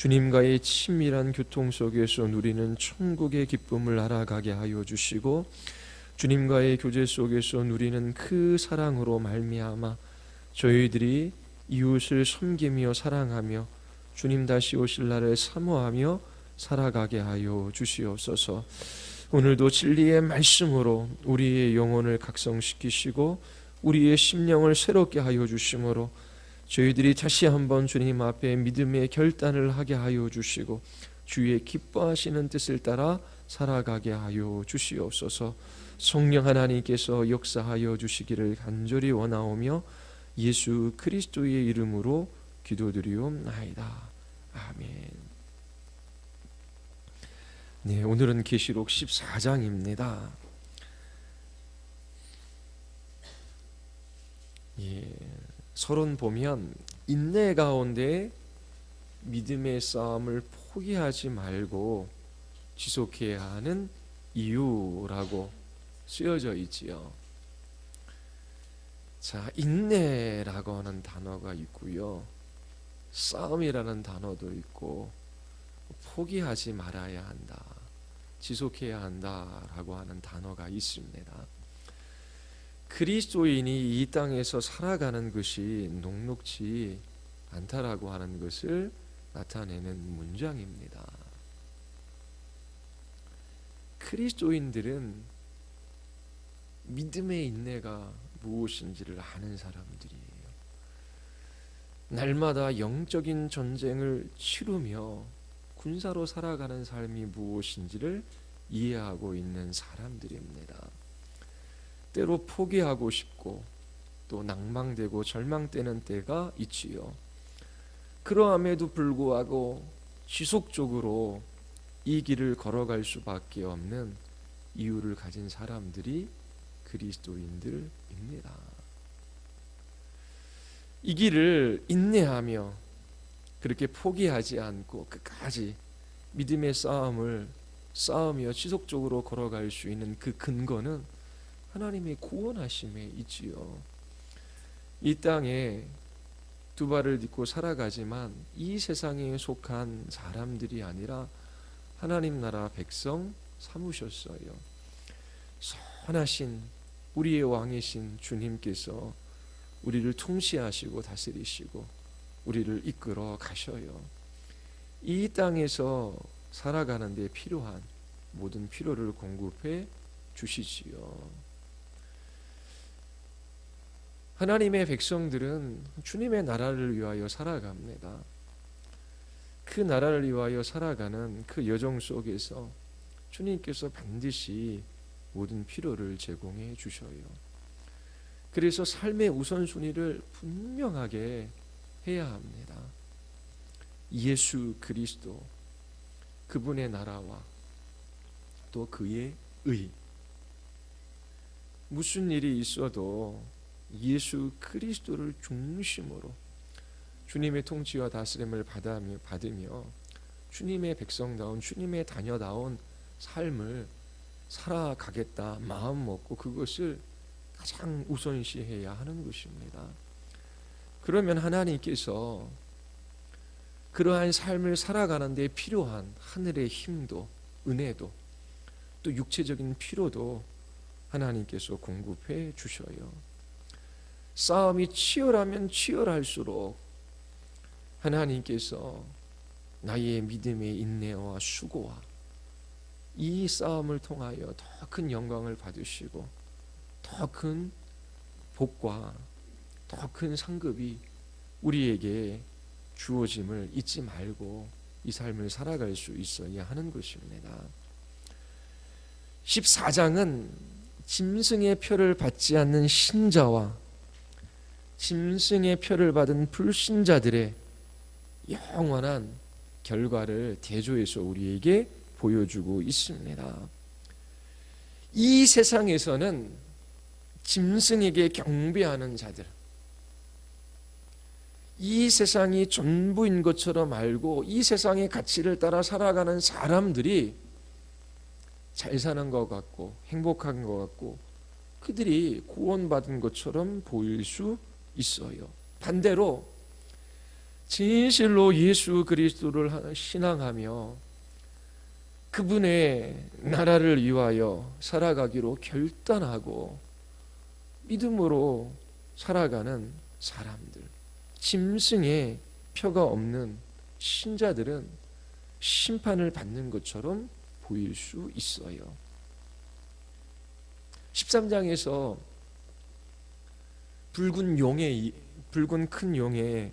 주님과의 친밀한 교통 속에서 누리는 천국의 기쁨을 알아가게 하여 주시고, 주님과의 교제 속에서 누리는 그 사랑으로 말미암아 저희들이 이웃을 섬기며 사랑하며 주님 다시 오실 날을 사모하며 살아가게 하여 주시옵소서. 오늘도 진리의 말씀으로 우리의 영혼을 각성시키시고 우리의 심령을 새롭게 하여 주심으로 저희들이 다시 한번 주님 앞에 믿음의 결단을 하게 하여 주시고 주의 기뻐하시는 뜻을 따라 살아가게 하여 주시옵소서. 성령 하나님께서 역사하여 주시기를 간절히 원하오며 예수 그리스도의 이름으로 기도드리옵나이다. 아멘. 네, 오늘은 계시록 14장입니다. 서론 보면 인내 가운데 믿음의 싸움을 포기하지 말고 지속해야 하는 이유라고 쓰여져 있지요. 자, 인내라고 하는 단어가 있고요, 싸움이라는 단어도 있고, 포기하지 말아야 한다, 지속해야 한다라고 하는 단어가 있습니다. 그리스도인이 이 땅에서 살아가는 것이 녹록지 않다라고 하는 것을 나타내는 문장입니다. 그리스도인들은 믿음의 인내가 무엇인지를 아는 사람들이에요. 날마다 영적인 전쟁을 치르며 군사로 살아가는 삶이 무엇인지를 이해하고 있는 사람들입니다. 때로 포기하고 싶고 또 낭망되고 절망되는 때가 있지요. 그러함에도 불구하고 지속적으로 이 길을 걸어갈 수밖에 없는 이유를 가진 사람들이 그리스도인들입니다. 이 길을 인내하며 그렇게 포기하지 않고 끝까지 믿음의 싸움을 싸우며 지속적으로 걸어갈 수 있는 그 근거는 하나님의 구원하심에 있지요. 이 땅에 두 발을 딛고 살아가지만 이 세상에 속한 사람들이 아니라 하나님 나라 백성 삼으셨어요. 선하신 우리의 왕이신 주님께서 우리를 통치하시고 다스리시고 우리를 이끌어 가셔요. 이 땅에서 살아가는 데 필요한 모든 필요를 공급해 주시지요. 하나님의 백성들은 주님의 나라를 위하여 살아갑니다. 그 나라를 위하여 살아가는 그 여정 속에서 주님께서 반드시 모든 필요를 제공해 주셔요. 그래서 삶의 우선순위를 분명하게 해야 합니다. 예수 그리스도, 그분의 나라와 또 그의 의. 무슨 일이 있어도 예수 그리스도를 중심으로 주님의 통치와 다스림을 받으며 주님의 백성다운, 주님의 자녀다운 삶을 살아가겠다 마음 먹고 그것을 가장 우선시해야 하는 것입니다. 그러면 하나님께서 그러한 삶을 살아가는 데 필요한 하늘의 힘도, 은혜도, 또 육체적인 필요도 하나님께서 공급해 주셔요. 싸움이 치열하면 치열할수록 하나님께서 나의 믿음의 인내와 수고와 이 싸움을 통하여 더 큰 영광을 받으시고 더 큰 복과 더 큰 상급이 우리에게 주어짐을 잊지 말고 이 삶을 살아갈 수 있어야 하는 것입니다. 14장은 짐승의 표를 받지 않는 신자와 짐승의 표를 받은 불신자들의 영원한 결과를 대조해서 우리에게 보여주고 있습니다. 이 세상에서는 짐승에게 경배하는 자들, 이 세상이 전부인 것처럼 알고 이 세상의 가치를 따라 살아가는 사람들이 잘 사는 것 같고 행복한 것 같고 그들이 구원받은 것처럼 보일 수 있어요. 반대로 진실로 예수 그리스도를 신앙하며 그분의 나라를 위하여 살아가기로 결단하고 믿음으로 살아가는 사람들, 짐승의 표가 없는 신자들은 심판을 받는 것처럼 보일 수 있어요. 13장에서 붉은 큰 용에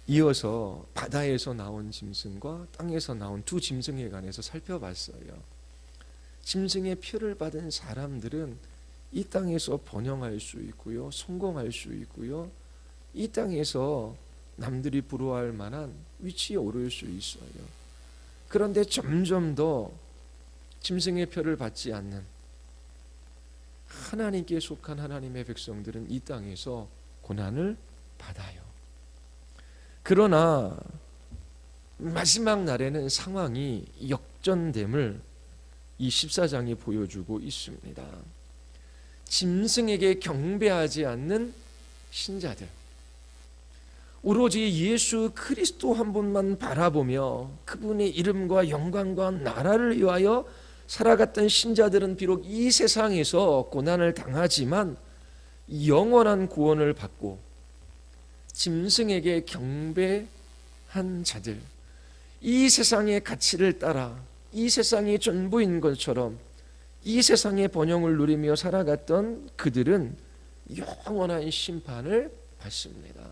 이어서 바다에서 나온 짐승과 땅에서 나온 두 짐승에 관해서 살펴봤어요. 짐승의 표를 받은 사람들은 이 땅에서 번영할 수 있고요, 성공할 수 있고요, 이 땅에서 남들이 부러워할 만한 위치에 오를 수 있어요. 그런데 점점 더 짐승의 표를 받지 않는 하나님께 속한 하나님의 백성들은 이 땅에서 고난을 받아요. 그러나 마지막 날에는 상황이 역전됨을 이 14장이 보여주고 있습니다. 짐승에게 경배하지 않는 신자들, 오로지 예수 그리스도 한 분만 바라보며 그분의 이름과 영광과 나라를 위하여 살아갔던 신자들은 비록 이 세상에서 고난을 당하지만 영원한 구원을 받고, 짐승에게 경배한 자들, 이 세상의 가치를 따라 이 세상이 전부인 것처럼 이 세상의 번영을 누리며 살아갔던 그들은 영원한 심판을 받습니다.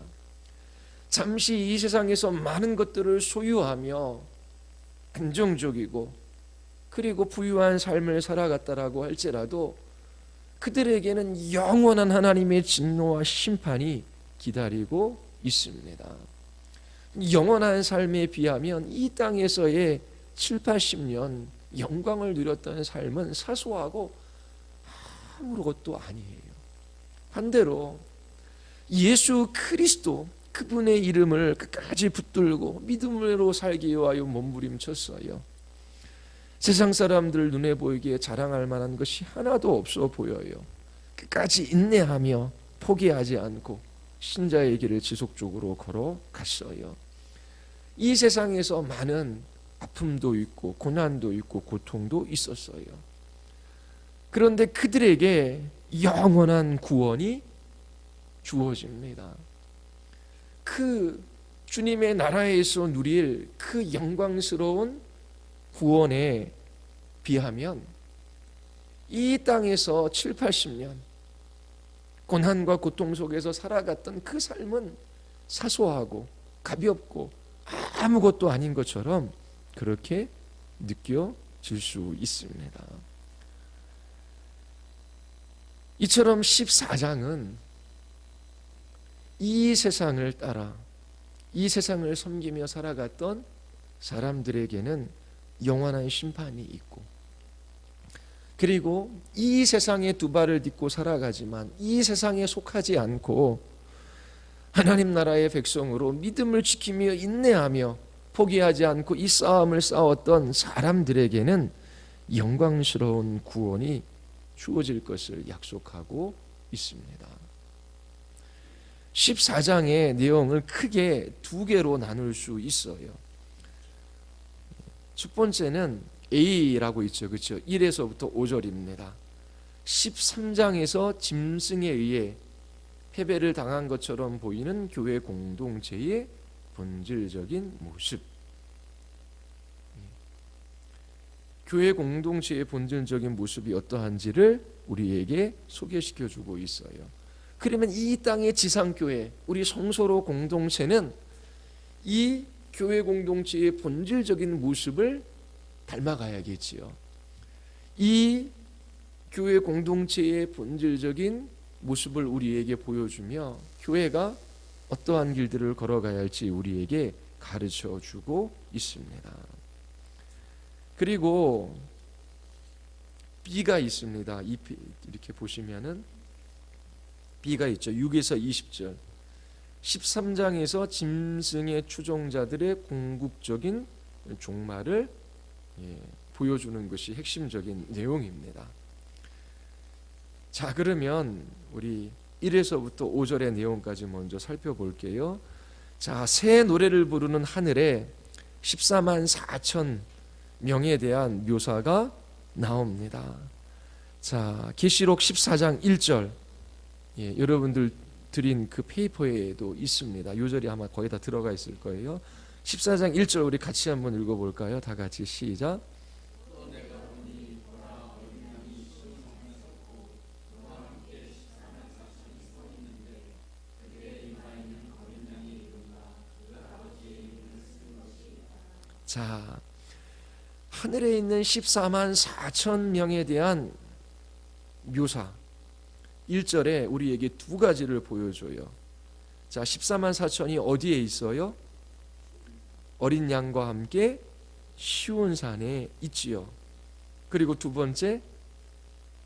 잠시 이 세상에서 많은 것들을 소유하며 안정적이고 그리고 부유한 삶을 살아갔다라고 할지라도 그들에게는 영원한 하나님의 진노와 심판이 기다리고 있습니다. 영원한 삶에 비하면 이 땅에서의 7, 80년 영광을 누렸던 삶은 사소하고 아무것도 아니에요. 반대로 예수 그리스도 그분의 이름을 끝까지 붙들고 믿음으로 살기 위하여 몸부림쳤어요. 세상 사람들 눈에 보이기에 자랑할 만한 것이 하나도 없어 보여요. 끝까지 인내하며 포기하지 않고 신자의 길을 지속적으로 걸어갔어요. 이 세상에서 많은 아픔도 있고 고난도 있고 고통도 있었어요. 그런데 그들에게 영원한 구원이 주어집니다. 그 주님의 나라에서 누릴 그 영광스러운 구원에 비하면 이 땅에서 7, 80년 고난과 고통 속에서 살아갔던 그 삶은 사소하고 가볍고 아무것도 아닌 것처럼 그렇게 느껴질 수 있습니다. 이처럼 14장은 이 세상을 따라 이 세상을 섬기며 살아갔던 사람들에게는 영원한 심판이 있고, 그리고 이 세상에 두 발을 딛고 살아가지만 이 세상에 속하지 않고 하나님 나라의 백성으로 믿음을 지키며 인내하며 포기하지 않고 이 싸움을 싸웠던 사람들에게는 영광스러운 구원이 주어질 것을 약속하고 있습니다. 14장의 내용을 크게 두 개로 나눌 수 있어요. 첫 번째는 A라고 있죠. 그렇죠? 1에서부터 5절입니다. 13장에서 짐승에 의해 패배를 당한 것처럼 보이는 교회 공동체의 본질적인 모습. 교회 공동체의 본질적인 모습이 어떠한지를 우리에게 소개시켜 주고 있어요. 그러면 이 땅의 지상교회, 우리 성소로 공동체는 이 교회 공동체의 본질적인 모습을 닮아가야겠지요. 이 교회 공동체의 본질적인 모습을 우리에게 보여주며 교회가 어떠한 길들을 걸어가야 할지 우리에게 가르쳐 주고 있습니다. 그리고 B가 있습니다. 이렇게 보시면은 B가 있죠. 6에서 20절. 13장에서 짐승의 추종자들의 궁극적인 종말을 보여주는 것이 핵심적인 내용입니다. 자, 그러면 우리 1에서부터 5절의 내용까지 먼저 살펴볼게요. 자, 새 노래를 부르는 하늘에 14만 4천 명에 대한 묘사가 나옵니다. 자, 계시록 14장 1절, 여러분들 드린 그 페이퍼에도 있습니다. 요절이 아마 거의 다 들어가 있을 거예요. 14장 1절 우리 같이 한번 읽어볼까요? 다 같이 시작. 자, 하늘에 있는 14만 4천 명에 대한 묘사 1절에 우리에게 두 가지를 보여줘요. 자, 14만 4천이 어디에 있어요? 어린 양과 함께 시온산에 있지요. 그리고 두 번째,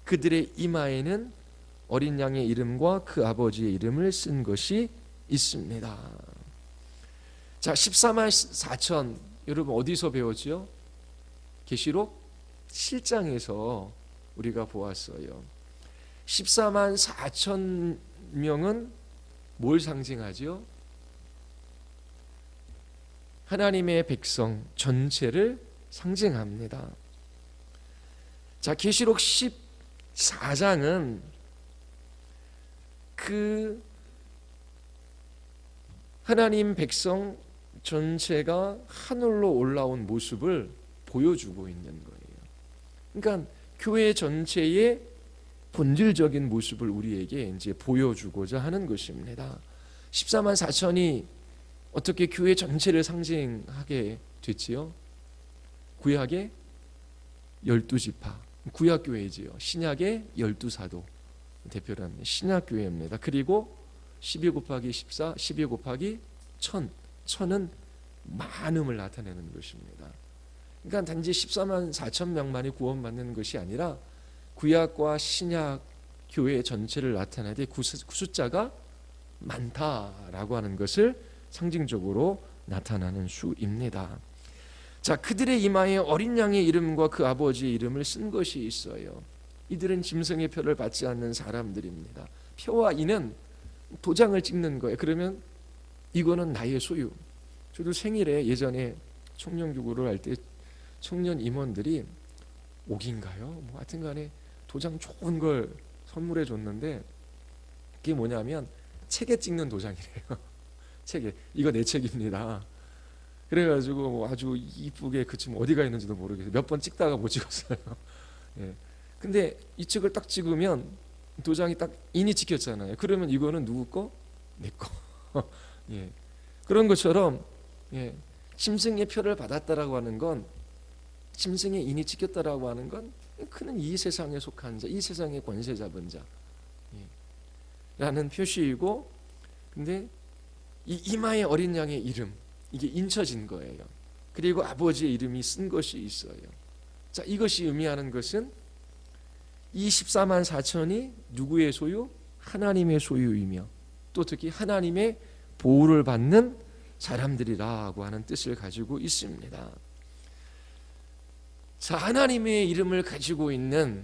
그들의 이마에는 어린 양의 이름과 그 아버지의 이름을 쓴 것이 있습니다. 자, 14만 4천 여러분 어디서 배웠지요? 계시록 7장에서 우리가 보았어요. 14만 4천 명은 뭘 상징하죠? 하나님의 백성 전체를 상징합니다. 자, 계시록 14장은 그 하나님 백성 전체가 하늘로 올라온 모습을 보여주고 있는 거예요. 그러니까 교회 전체의 본질적인 모습을 우리에게 이제 보여주고자 하는 것입니다. 14만 4천이 어떻게 교회 전체를 상징하게 됐지요? 구약의 12지파, 구약교회지요. 신약의 12사도 대표로 합니다. 신약교회입니다. 그리고 12 곱하기 14, 12 곱하기 1000, 1000은 많음을 나타내는 것입니다. 그러니까 단지 14만 4천 명만이 구원받는 것이 아니라 구약과 신약 교회 전체를 나타내되 그 숫자가 많다라고 하는 것을 상징적으로 나타나는 수입니다. 자, 그들의 이마에 어린 양의 이름과 그 아버지의 이름을 쓴 것이 있어요. 이들은 짐승의 표를 받지 않는 사람들입니다. 표와 이는 도장을 찍는 거예요. 그러면 이거는 나의 소유. 저도 생일에 예전에 청년교구를 할 때 청년 임원들이 옥인가요? 뭐 하여튼 간에 도장 좋은 걸 선물해 줬는데 그게 뭐냐면 책에 찍는 도장이래요. 책에. 이거 내 책입니다. 그래가지고 뭐 아주 이쁘게 그 집 어디가 있는지도 모르겠어요. 몇 번 찍다가 못 찍었어요. 예. 근데 이 책을 딱 찍으면 도장이 딱 인이 찍혔잖아요. 그러면 이거는 누구 거? 내 거. 예. 그런 것처럼 짐승의 표를 받았다라고 하는 건, 짐승의 인이 찍혔다라고 하는 건 그는 이 세상에 속한 자, 이 세상의 권세 잡은 자 라는 표시이고, 근데 이 이마의 어린 양의 이름, 이게 인쳐진 거예요. 그리고 아버지의 이름이 쓴 것이 있어요. 자, 이것이 의미하는 것은 이 14만 4천이 누구의 소유? 하나님의 소유이며 또 특히 하나님의 보호를 받는 사람들이라고 하는 뜻을 가지고 있습니다. 자, 하나님의 이름을 가지고 있는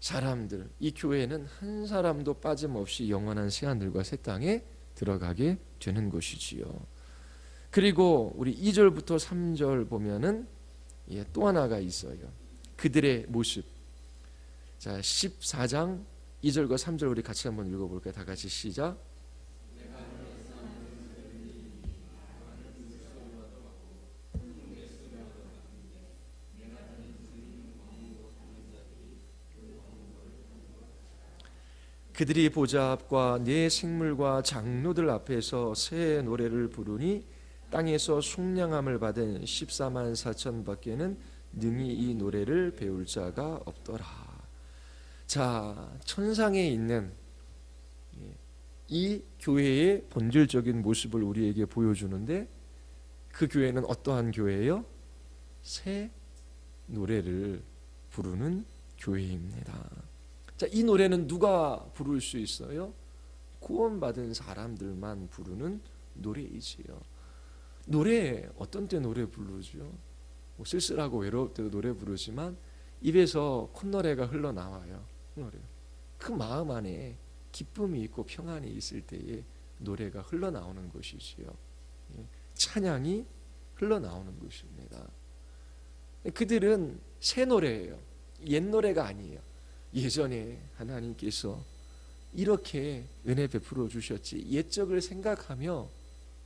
사람들, 이 교회는 한 사람도 빠짐없이 영원한 새하늘과 새 땅에 들어가게 되는 것이지요. 그리고 우리 2절부터 3절 보면은 또 하나가 있어요. 그들의 모습. 자, 14장 2절과 3절 우리 같이 한번 읽어볼까요? 다 같이 시작. 그들이 보좌 앞과 네 생물과 장로들 앞에서 새 노래를 부르니 땅에서 속량함을 받은 14만 4천 밖에는 능히 이 노래를 배울 자가 없더라. 자, 천상에 있는 이 교회의 본질적인 모습을 우리에게 보여주는데, 그 교회는 어떠한 교회예요? 새 노래를 부르는 교회입니다. 자, 이 노래는 누가 부를 수 있어요? 구원받은 사람들만 부르는 노래이지요. 노래, 어떤 때 노래 부르죠? 뭐 쓸쓸하고 외로울 때도 노래 부르지만 입에서 콧노래가 흘러나와요. 노래. 그 마음 안에 기쁨이 있고 평안이 있을 때에 노래가 흘러나오는 것이지요. 찬양이 흘러나오는 것입니다. 그들은 새 노래예요. 옛 노래가 아니에요. 예전에 하나님께서 이렇게 은혜 베풀어 주셨지, 옛적을 생각하며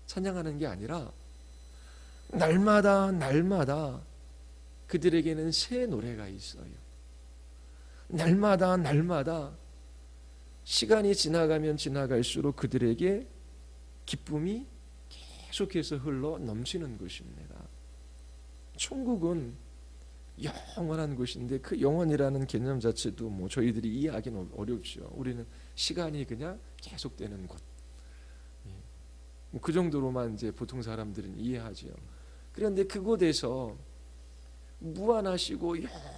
찬양하는 게 아니라 날마다 그들에게는 새 노래가 있어요. 날마다 시간이 지나가면 지나갈수록 그들에게 기쁨이 계속해서 흘러 넘치는 것입니다. 천국은 영원한 것인데 그 영원이라는 개념 자체도 뭐 저희들이 이해하기는 어렵죠. 우리는 시간이 그냥 계속되는 곳, 그 정도로만 이제 보통 사람들은 이해하죠. 그런데 그곳에서 무한하시고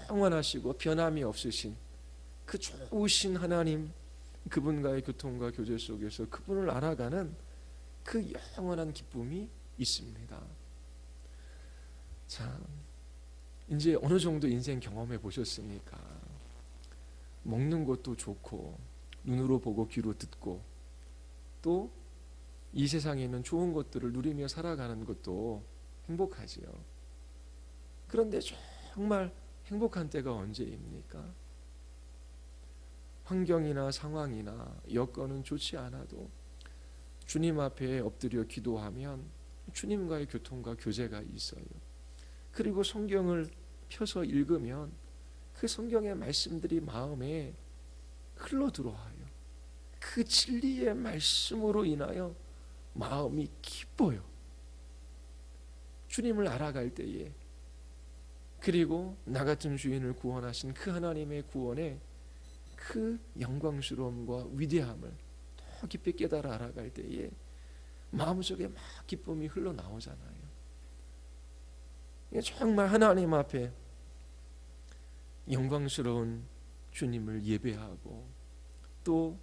영원하시고 변함이 없으신 그 좋으신 하나님, 그분과의 교통과 교제 속에서 그분을 알아가는 그 영원한 기쁨이 있습니다. 자, 이제 어느 정도 인생 경험해 보셨으니까 먹는 것도 좋고 눈으로 보고 귀로 듣고 또 이 세상에 있는 좋은 것들을 누리며 살아가는 것도 행복하지요. 그런데 정말 행복한 때가 언제입니까? 환경이나 상황이나 여건은 좋지 않아도 주님 앞에 엎드려 기도하면 주님과의 교통과 교제가 있어요. 그리고 성경을 펴서 읽으면 그 성경의 말씀들이 마음에 흘러 들어와요. 그 진리의 말씀으로 인하여 마음이 기뻐요. 주님을 알아갈 때에, 그리고 나 같은 주인을 구원하신 그 하나님의 구원의 그 영광스러움과 위대함을 더 깊이 깨달아 알아갈 때에 마음속에 막 기쁨이 흘러나오잖아요. 정말 하나님 앞에 영광스러운 주님을 예배하고 또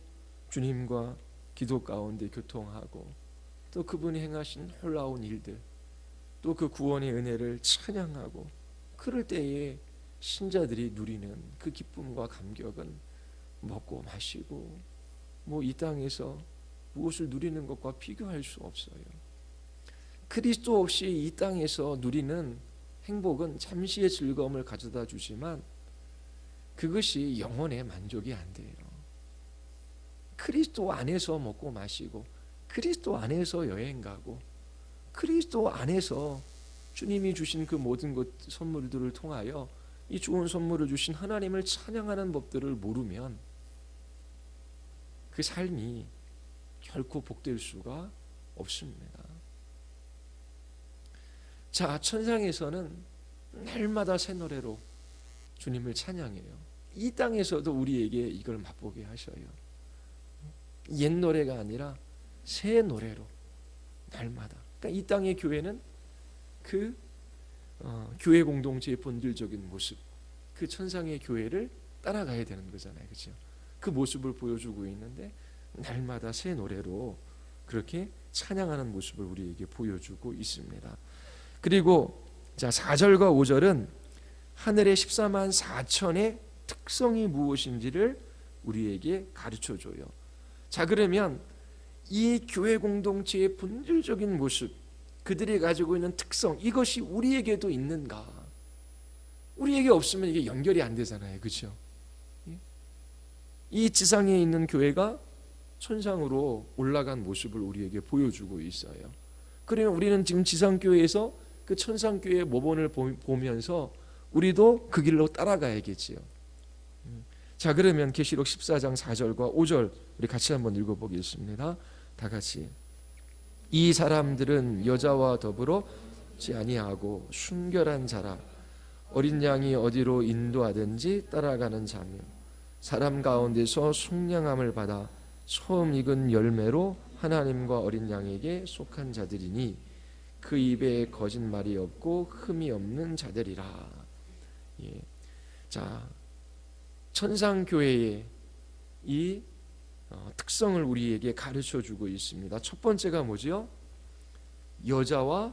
주님과 기도 가운데 교통하고 또 그분이 행하신 놀라운 일들, 또 그 구원의 은혜를 찬양하고 그럴 때에 신자들이 누리는 그 기쁨과 감격은 먹고 마시고 뭐 이 땅에서 무엇을 누리는 것과 비교할 수 없어요. 그리스도 없이 이 땅에서 누리는 행복은 잠시의 즐거움을 가져다 주지만 그것이 영혼의 만족이 안 돼요. 그리스도 안에서 먹고 마시고 그리스도 안에서 여행 가고 그리스도 안에서 주님이 주신 그 모든 것 선물들을 통하여 이 좋은 선물을 주신 하나님을 찬양하는 법들을 모르면 그 삶이 결코 복될 수가 없습니다. 자, 천상에서는 날마다 새 노래로 주님을 찬양해요. 이 땅에서도 우리에게 이걸 맛보게 하셔요. 옛 노래가 아니라 새 노래로 날마다. 그러니까 이 땅의 교회는 그 교회 공동체의 본질적인 모습, 그 천상의 교회를 따라가야 되는 거잖아요, 그렇죠? 그 모습을 보여주고 있는데 날마다 새 노래로 그렇게 찬양하는 모습을 우리에게 보여주고 있습니다. 그리고 자, 4절과 5절은 하늘의 14만 4천의 특성이 무엇인지를 우리에게 가르쳐줘요. 자, 그러면 이 교회 공동체의 본질적인 모습, 그들이 가지고 있는 특성, 이것이 우리에게도 있는가? 우리에게 없으면 이게 연결이 안 되잖아요, 그렇죠? 이 지상에 있는 교회가 천상으로 올라간 모습을 우리에게 보여주고 있어요. 그러면 우리는 지금 지상교회에서 그 천상교회의 모본을 보면서 우리도 그 길로 따라가야겠지요. 자, 그러면 계시록 14장 4절과 5절 우리 같이 한번 읽어보겠습니다. 다 같이. 이 사람들은 여자와 더불어 지 아니하고 순결한 자라, 어린 양이 어디로 인도하든지 따라가는 자며 사람 가운데서 속량함을 받아 처음 익은 열매로 하나님과 어린 양에게 속한 자들이니 그 입에 거짓말이 없고 흠이 없는 자들이라. 예. 자, 천상교회의 이 특성을 우리에게 가르쳐주고 있습니다. 첫 번째가 뭐죠? 여자와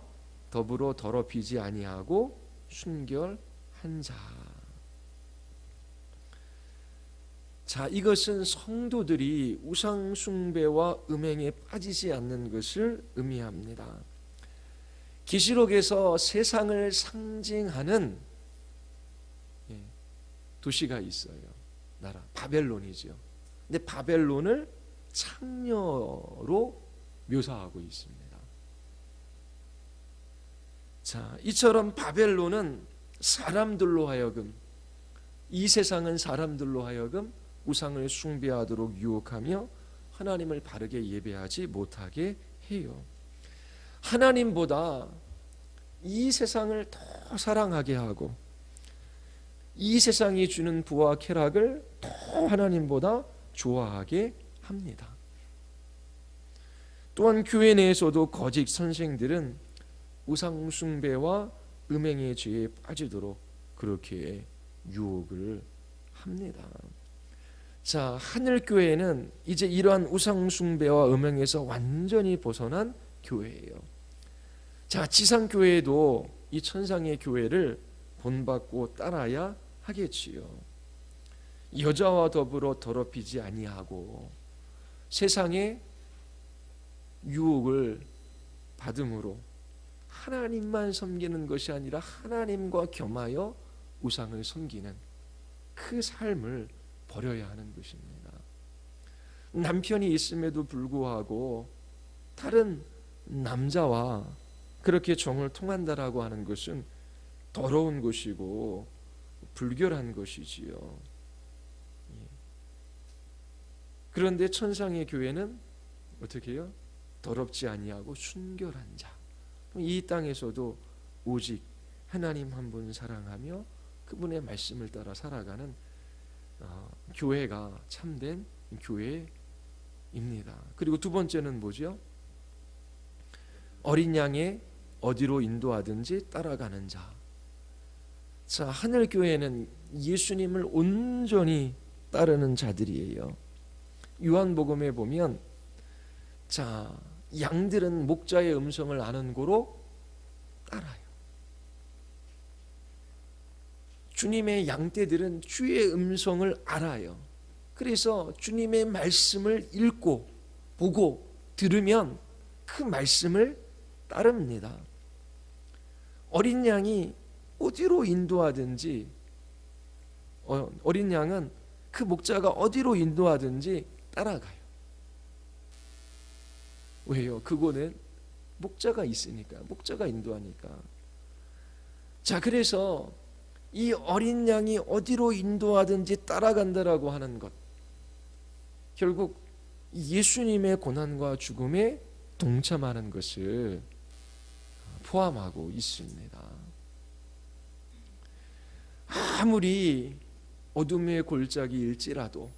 더불어 더럽히지 아니하고 순결한 자. 자, 이것은 성도들이 우상 숭배와 음행에 빠지지 않는 것을 의미합니다. 계시록에서 세상을 상징하는 도시가 있어요. 나라 바벨론이죠. 근데 바벨론을 창녀로 묘사하고 있습니다. 자, 이처럼 바벨론은 사람들로 하여금, 이 세상은 사람들로 하여금 우상을 숭배하도록 유혹하며 하나님을 바르게 예배하지 못하게 해요. 하나님보다 이 세상을 더 사랑하게 하고 이 세상이 주는 부와 쾌락을 더 하나님보다 좋아하게 합니다. 또한 교회 내에서도 거짓 선생들은 우상 숭배와 음행의 죄에 빠지도록 그렇게 유혹을 합니다. 자, 하늘교회는 이제 이러한 우상 숭배와 음행에서 완전히 벗어난 교회예요. 자, 지상교회도 이 천상의 교회를 본받고 따라야 하겠지요. 여자와 더불어 더럽히지 아니하고 세상의 유혹을 받음으로 하나님만 섬기는 것이 아니라 하나님과 겸하여 우상을 섬기는 그 삶을 버려야 하는 것입니다. 남편이 있음에도 불구하고 다른 남자와 그렇게 정을 통한다라고 하는 것은 더러운 것이고 불결한 것이지요. 그런데 천상의 교회는 어떻게 해요? 더럽지 아니하고 순결한 자. 이 땅에서도 오직 하나님 한 분 사랑하며 그분의 말씀을 따라 살아가는 교회가 참된 교회입니다. 그리고 두 번째는 뭐죠? 어린 양의 어디로 인도하든지 따라가는 자. 자, 하늘교회는 예수님을 온전히 따르는 자들이에요. 요한복음에 보면 자, 양들은 목자의 음성을 아는 고로 따라요. 주님의 양떼들은 주의 음성을 알아요. 그래서 주님의 말씀을 읽고 보고 들으면 그 말씀을 따릅니다. 어린 양이 어디로 인도하든지 어린 양은 그 목자가 어디로 인도하든지 따라가요. 왜요? 그곳은 목자가 있으니까, 목자가 인도하니까. 자, 그래서 이 어린 양이 어디로 인도하든지 따라간다라고 하는 것, 결국 예수님의 고난과 죽음에 동참하는 것을 포함하고 있습니다. 아무리 어둠의 골짜기 일지라도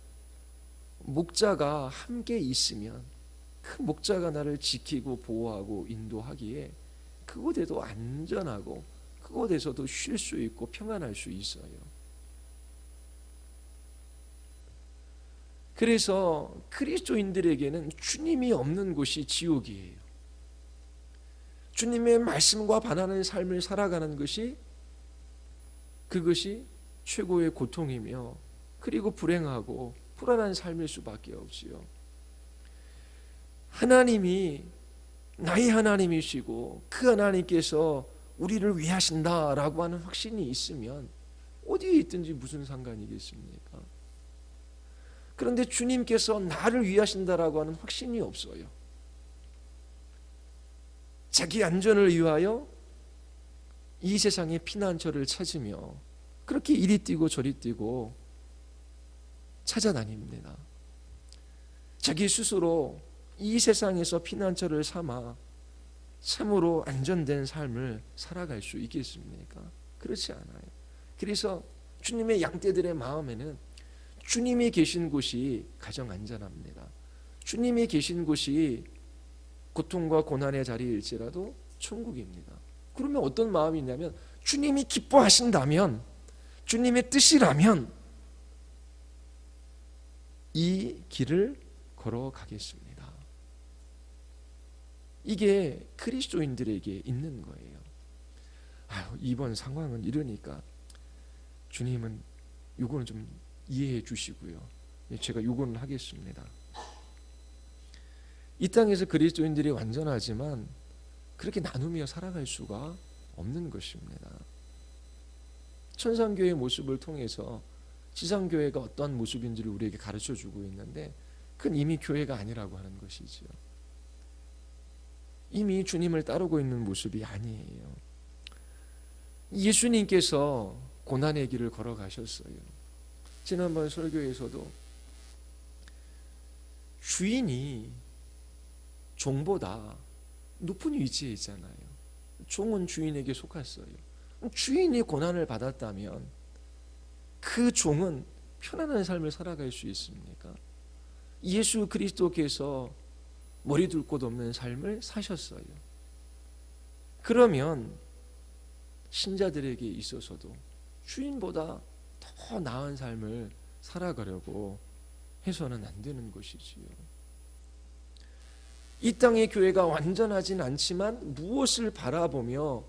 목자가 함께 있으면 그 목자가 나를 지키고 보호하고 인도하기에 그곳에도 안전하고 그곳에서도 쉴 수 있고 평안할 수 있어요. 그래서 그리스도인들에게는 주님이 없는 곳이 지옥이에요. 주님의 말씀과 반하는 삶을 살아가는 것이 그것이 최고의 고통이며 그리고 불행하고 불안한 삶일 수밖에 없지요. 하나님이 나의 하나님이시고 그 하나님께서 우리를 위하신다라고 하는 확신이 있으면 어디에 있든지 무슨 상관이겠습니까? 그런데 주님께서 나를 위하신다라고 하는 확신이 없어요. 자기 안전을 위하여 이 세상의 피난처를 찾으며 그렇게 이리 뛰고 저리 뛰고 찾아다닙니다. 자기 스스로 이 세상에서 피난처를 삼아 참으로 안전된 삶을 살아갈 수 있겠습니까? 그렇지 않아요. 그래서 주님의 양떼들의 마음에는 주님이 계신 곳이 가장 안전합니다. 주님이 계신 곳이 고통과 고난의 자리일지라도 천국입니다. 그러면 어떤 마음이 있냐면 주님이 기뻐하신다면, 주님의 뜻이라면 이 길을 걸어가겠습니다. 이게 그리스도인들에게 있는 거예요. 이번 상황은 이러니까 주님은 이거는 좀 이해해 주시고요. 제가 요구는 하겠습니다. 이 땅에서 그리스도인들이 완전하지만 그렇게 나누며 살아갈 수가 없는 것입니다. 천상교회의 모습을 통해서 지상교회가 어떠한 모습인지를 우리에게 가르쳐주고 있는데 그건 이미 교회가 아니라고 하는 것이지요. 이미 주님을 따르고 있는 모습이 아니에요. 예수님께서 고난의 길을 걸어가셨어요. 지난번 설교에서도 주인이 종보다 높은 위치에 있잖아요. 종은 주인에게 속했어요. 주인이 고난을 받았다면 그 종은 편안한 삶을 살아갈 수 있습니까? 예수 그리스도께서 머리 둘 곳 없는 삶을 사셨어요. 그러면 신자들에게 있어서도 주인보다 더 나은 삶을 살아가려고 해서는 안 되는 것이지요. 이 땅의 교회가 완전하진 않지만 무엇을 바라보며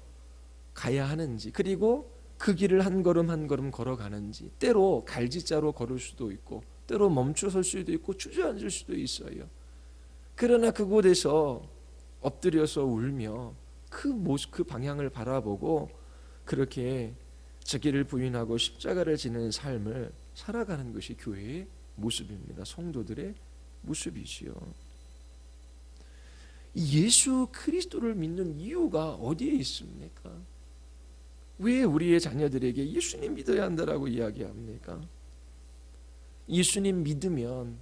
가야 하는지, 그리고 그 길을 한 걸음 한 걸음 걸어가는지, 때로 갈지자로 걸을 수도 있고 때로 멈춰설 수도 있고 주저앉을 수도 있어요. 그러나 그곳에서 엎드려서 울며 그 모습, 그 방향을 바라보고 그렇게 자기를 부인하고 십자가를 지는 삶을 살아가는 것이 교회의 모습입니다. 성도들의 모습이지요. 예수 그리스도를 믿는 이유가 어디에 있습니까? 왜 우리의 자녀들에게 예수님 믿어야 한다라고 이야기합니까? 예수님 믿으면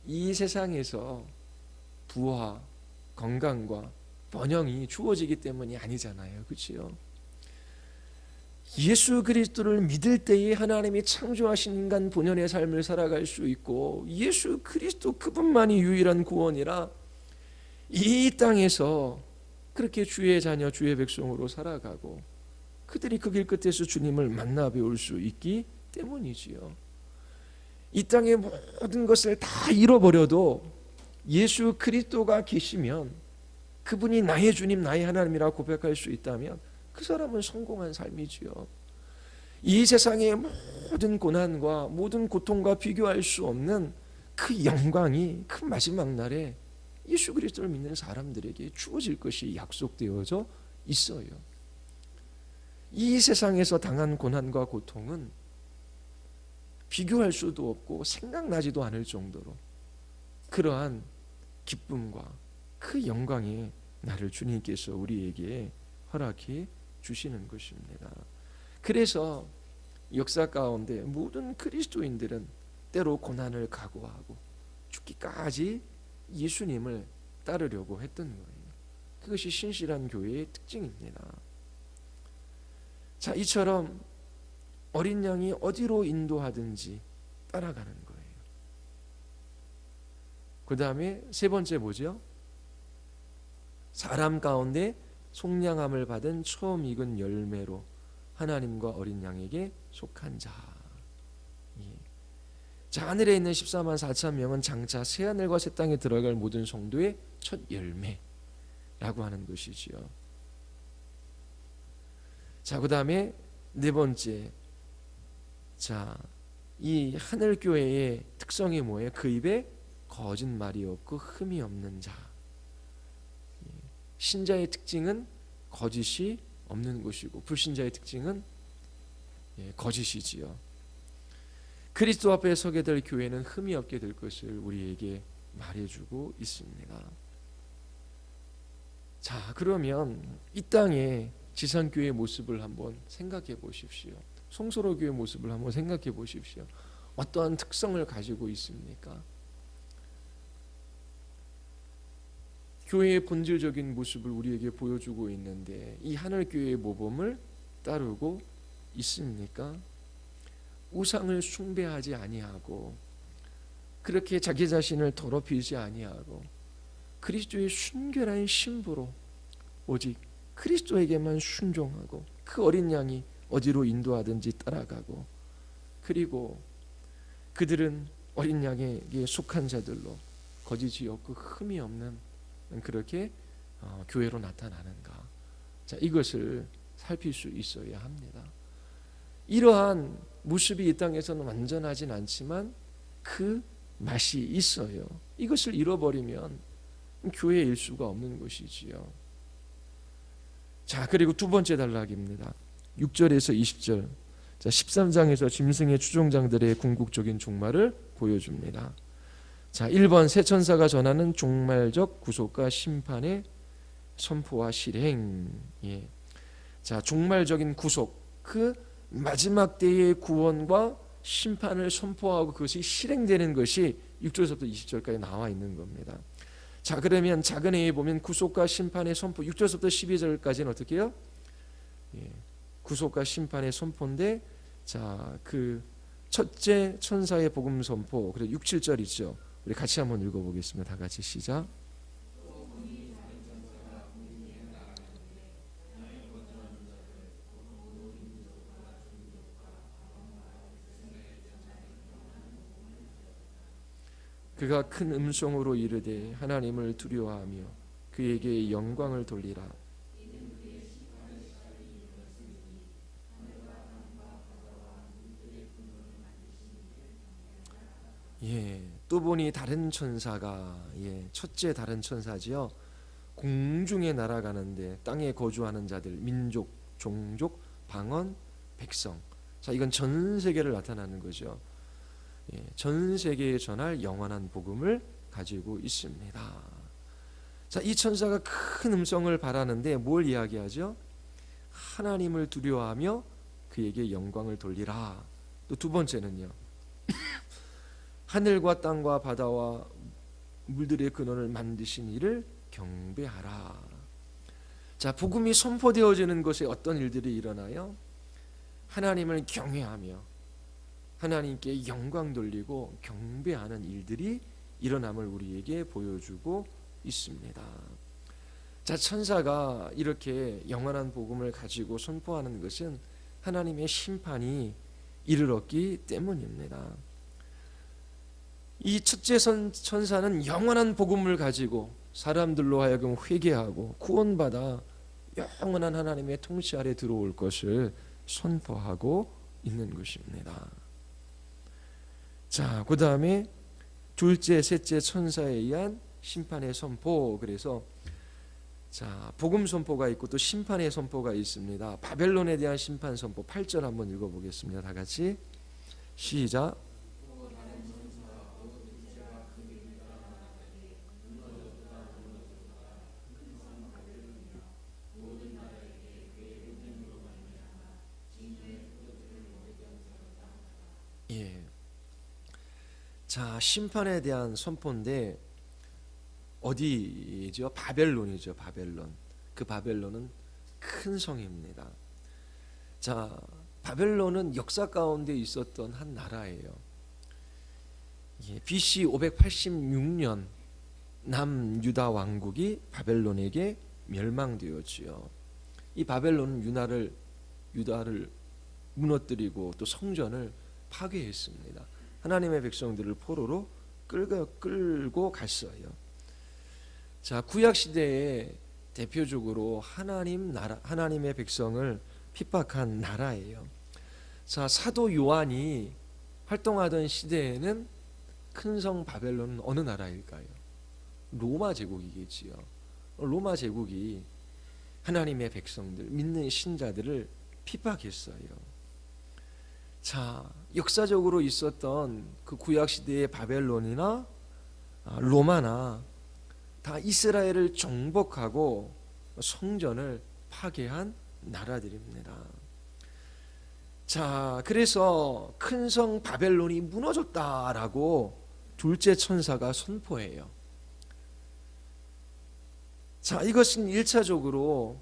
이 세상에서 부와 건강과 번영이 주어지기 때문이 아니잖아요. 그렇죠? 예수 그리스도를 믿을 때에 하나님이 창조하신 인간 본연의 삶을 살아갈 수 있고 예수 그리스도 그분만이 유일한 구원이라 이 땅에서 그렇게 주의 자녀, 주의 백성으로 살아가고 그들이 그 길 끝에서 주님을 만나 배울 수 있기 때문이지요. 이 땅의 모든 것을 다 잃어버려도 예수 그리스도가 계시면 그분이 나의 주님, 나의 하나님이라고 고백할 수 있다면 그 사람은 성공한 삶이지요. 이 세상의 모든 고난과 모든 고통과 비교할 수 없는 그 영광이 그 마지막 날에 예수 그리스도를 믿는 사람들에게 주어질 것이 약속되어져 있어요. 이 세상에서 당한 고난과 고통은 비교할 수도 없고 생각나지도 않을 정도로 그러한 기쁨과 그 영광의 날을 주님께서 우리에게 허락해 주시는 것입니다. 그래서 역사 가운데 모든 그리스도인들은 때로 고난을 각오하고 죽기까지 예수님을 따르려고 했던 거예요. 그것이 신실한 교회의 특징입니다. 자, 이처럼 어린 양이 어디로 인도하든지 따라가는 거예요. 그 다음에 세 번째 뭐죠? 사람 가운데 속량함을 받은 처음 익은 열매로 하나님과 어린 양에게 속한 자. 자, 하늘에 있는 14만 4천 명은 장차 새하늘과 새 땅에 들어갈 모든 성도의 첫 열매라고 하는 것이지요. 자, 그 다음에 네 번째, 자, 이 하늘교회의 특성이 뭐예요? 그 입에 거짓말이 없고 흠이 없는 자. 신자의 특징은 거짓이 없는 것이고 불신자의 특징은 거짓이지요. 그리스도 앞에 서게 될 교회는 흠이 없게 될 것을 우리에게 말해주고 있습니다. 자, 그러면 이 땅에 지상교회의 모습을 한번 생각해 보십시오. 송소로교회의 모습을 한번 생각해 보십시오. 어떠한 특성을 가지고 있습니까? 교회의 본질적인 모습을 우리에게 보여주고 있는데 이 하늘교회의 모범을 따르고 있습니까? 우상을 숭배하지 아니하고 그렇게 자기 자신을 더럽히지 아니하고 그리스도의 순결한 신부로 오직 그리스도에게만 순종하고 그 어린 양이 어디로 인도하든지 따라가고 그리고 그들은 어린 양에게 속한 자들로 거짓이 없고 흠이 없는 그렇게 교회로 나타나는가. 자, 이것을 살필 수 있어야 합니다. 이러한 모습이 이 땅에서는 완전하진 않지만 그 맛이 있어요. 이것을 잃어버리면 교회일 수가 없는 것이지요. 자, 그리고 두 번째 단락입니다. 6절에서 20절. 자, 13장에서 짐승의 추종장들의 궁극적인 종말을 보여줍니다. 자, 1번 새 천사가 전하는 종말적 구속과 심판의 선포와 실행. 예. 자, 종말적인 구속, 그 마지막 때의 구원과 심판을 선포하고 그것이 실행되는 것이 6절에서부터 20절까지 나와 있는 겁니다. 자, 그러면 작은 A에 보면 구속과 심판의 선포, 6절에서부터 12절까지는 어떻게 해요? 예. 구속과 심판의 선포인데, 자, 그 첫째 천사의 복음 선포, 그리고 6, 7절 있죠. 우리 같이 한번 읽어보겠습니다. 다 같이 시작. 그가 큰 음성으로 이르되 하나님을 두려워하며 그에게 영광을 돌리라. 예, 또 보니 다른 천사가, 예, 첫째 다른 천사지요. 공중에 날아가는데 땅에 거주하는 자들, 민족, 종족, 방언, 백성. 자, 이건 전 세계를 나타나는 거죠. 예, 전 세계에 전할 영원한 복음을 가지고 있습니다. 자, 이 천사가 큰 음성을 발하는데 뭘 이야기하죠? 하나님을 두려워하며 그에게 영광을 돌리라. 또 두 번째는요. 하늘과 땅과 바다와 물들의 근원을 만드신 이를 경배하라. 자, 복음이 선포되어지는 곳에 어떤 일들이 일어나요? 하나님을 경외하며 하나님께 영광 돌리고 경배하는 일들이 일어남을 우리에게 보여주고 있습니다. 자, 천사가 이렇게 영원한 복음을 가지고 선포하는 것은 하나님의 심판이 이르렀기 때문입니다. 이 첫째 천사는 영원한 복음을 가지고 사람들로 하여금 회개하고 구원받아 영원한 하나님의 통치 아래 들어올 것을 선포하고 있는 것입니다. 자, 그 다음에 둘째, 셋째 천사에 의한 심판의 선포. 그래서 자, 복음 선포가 있고 또 심판의 선포가 있습니다. 바벨론에 대한 심판 선포 8절 한번 읽어보겠습니다. 다 같이 시작. 예. 자, 심판에 대한 선포인데 어디죠? 바벨론이죠. 바벨론. 그 바벨론은 큰 성입니다. 자, 바벨론은 역사 가운데 있었던 한 나라예요. 예, BC 586년 남유다 왕국이 바벨론에게 멸망되었지요. 이 바벨론은 유다를 무너뜨리고 또 성전을 파괴했습니다. 하나님의 백성들을 포로로 끌고 갔어요. 자, 구약 시대에 대표적으로 하나님의 백성을 핍박한 나라예요. 자, 사도 요한이 활동하던 시대에는 큰 성 바벨론은 어느 나라일까요? 로마 제국이겠지요. 로마 제국이 하나님의 백성들, 믿는 신자들을 핍박했어요. 자, 역사적으로 있었던 그 구약 시대의 바벨론이나 로마나 다 이스라엘을 정복하고 성전을 파괴한 나라들입니다. 자, 그래서 큰 성 바벨론이 무너졌다라고 둘째 천사가 선포해요. 자, 이것은 1차적으로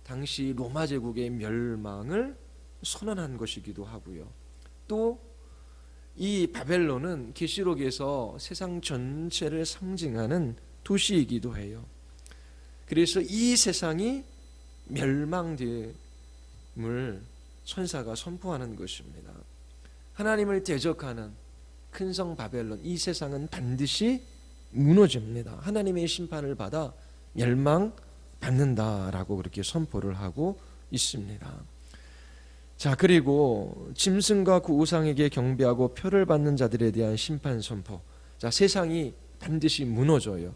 당시 로마 제국의 멸망을 선언한 것이기도 하고요. 또 이 바벨론은 계시록에서 세상 전체를 상징하는 도시이기도 해요. 그래서 이 세상이 멸망됨을 천사가 선포하는 것입니다. 하나님을 대적하는 큰 성 바벨론, 이 세상은 반드시 무너집니다. 하나님의 심판을 받아 멸망받는다라고 그렇게 선포를 하고 있습니다. 자, 그리고 짐승과 그 우상에게 경배하고 표를 받는 자들에 대한 심판 선포. 자, 세상이 반드시 무너져요.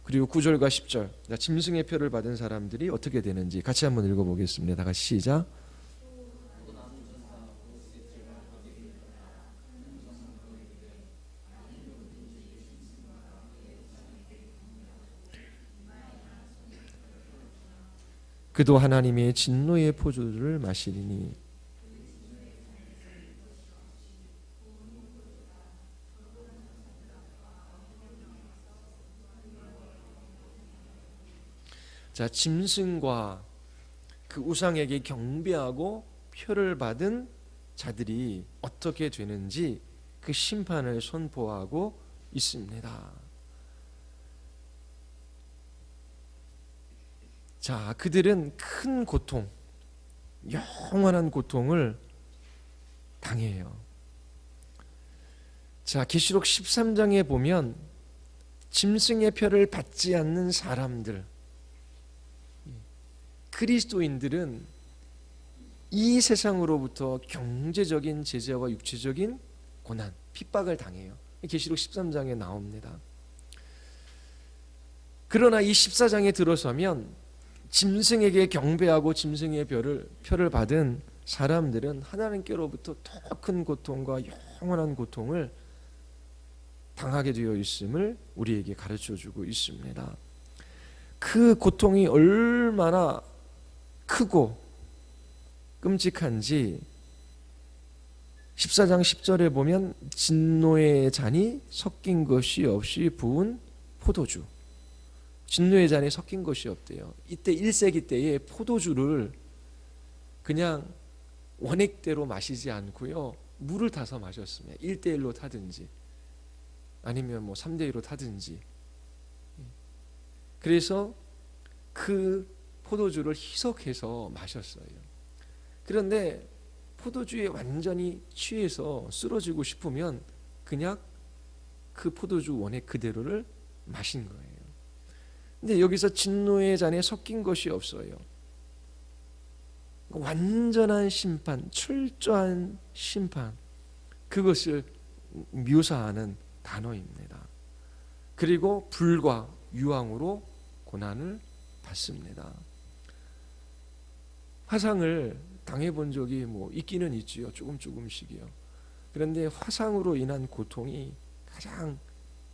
그리고 9절과 10절. 자, 짐승의 표를 받은 사람들이 어떻게 되는지 같이 한번 읽어보겠습니다. 다 같이 시작. 그도 하나님의 진노의 포도주를 마시리니. 자, 짐승과 그 우상에게 경배하고 표를 받은 자들이 어떻게 되는지 그 심판을 선포하고 있습니다. 자, 그들은 큰 고통, 영원한 고통을 당해요. 자, 계시록 13장에 보면 짐승의 표를 받지 않는 사람들, 그리스도인들은 이 세상으로부터 경제적인 제재와 육체적인 고난, 핍박을 당해요. 계시록 13장에 나옵니다. 그러나 이 14장에 들어서면 짐승에게 경배하고 짐승의 표를 받은 사람들은 하나님께로부터 더 큰 고통과 영원한 고통을 당하게 되어 있음을 우리에게 가르쳐주고 있습니다. 그 고통이 얼마나 크고 끔찍한지 14장 10절에 보면 진노의 잔이 섞인 것이 없이 부은 포도주. 진노의 잔에 섞인 것이 없대요. 이때 1세기 때에 포도주를 그냥 원액대로 마시지 않고요, 물을 타서 마셨습니다. 1대1로 타든지 아니면 3대2로 타든지. 그래서 그 포도주를 희석해서 마셨어요. 그런데 포도주에 완전히 취해서 쓰러지고 싶으면 그냥 그 포도주 원액 그대로를 마신 거예요. 근데 여기서 진노의 잔에 섞인 것이 없어요. 완전한 심판, 철저한 심판, 그것을 묘사하는 단어입니다. 그리고 불과 유황으로 고난을 받습니다. 화상을 당해본 적이 있기는 있지요. 조금씩이요. 그런데 화상으로 인한 고통이 가장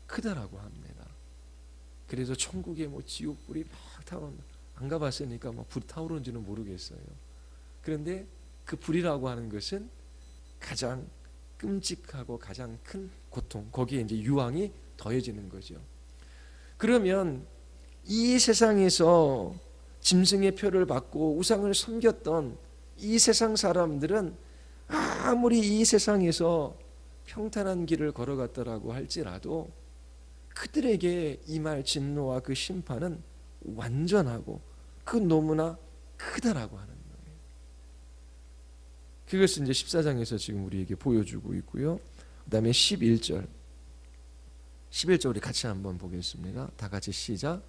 크다라고 합니다. 그래서 천국에 지옥불이 막 타오른다. 안 가봤으니까 불이 타오르는지는 모르겠어요. 그런데 그 불이라고 하는 것은 가장 끔찍하고 가장 큰 고통, 거기에 이제 유황이 더해지는 거죠. 그러면 이 세상에서 짐승의 표를 받고 우상을 섬겼던 이 세상 사람들은 아무리 이 세상에서 평탄한 길을 걸어갔더라고 할지라도 그들에게 임할 진노와 그 심판은 완전하고 그 너무나 크다라고 하는 거예요. 그것을 이제 14장에서 지금 우리에게 보여주고 있고요. 그 다음에 11절 우리 같이 한번 보겠습니다. 다 같이 시작.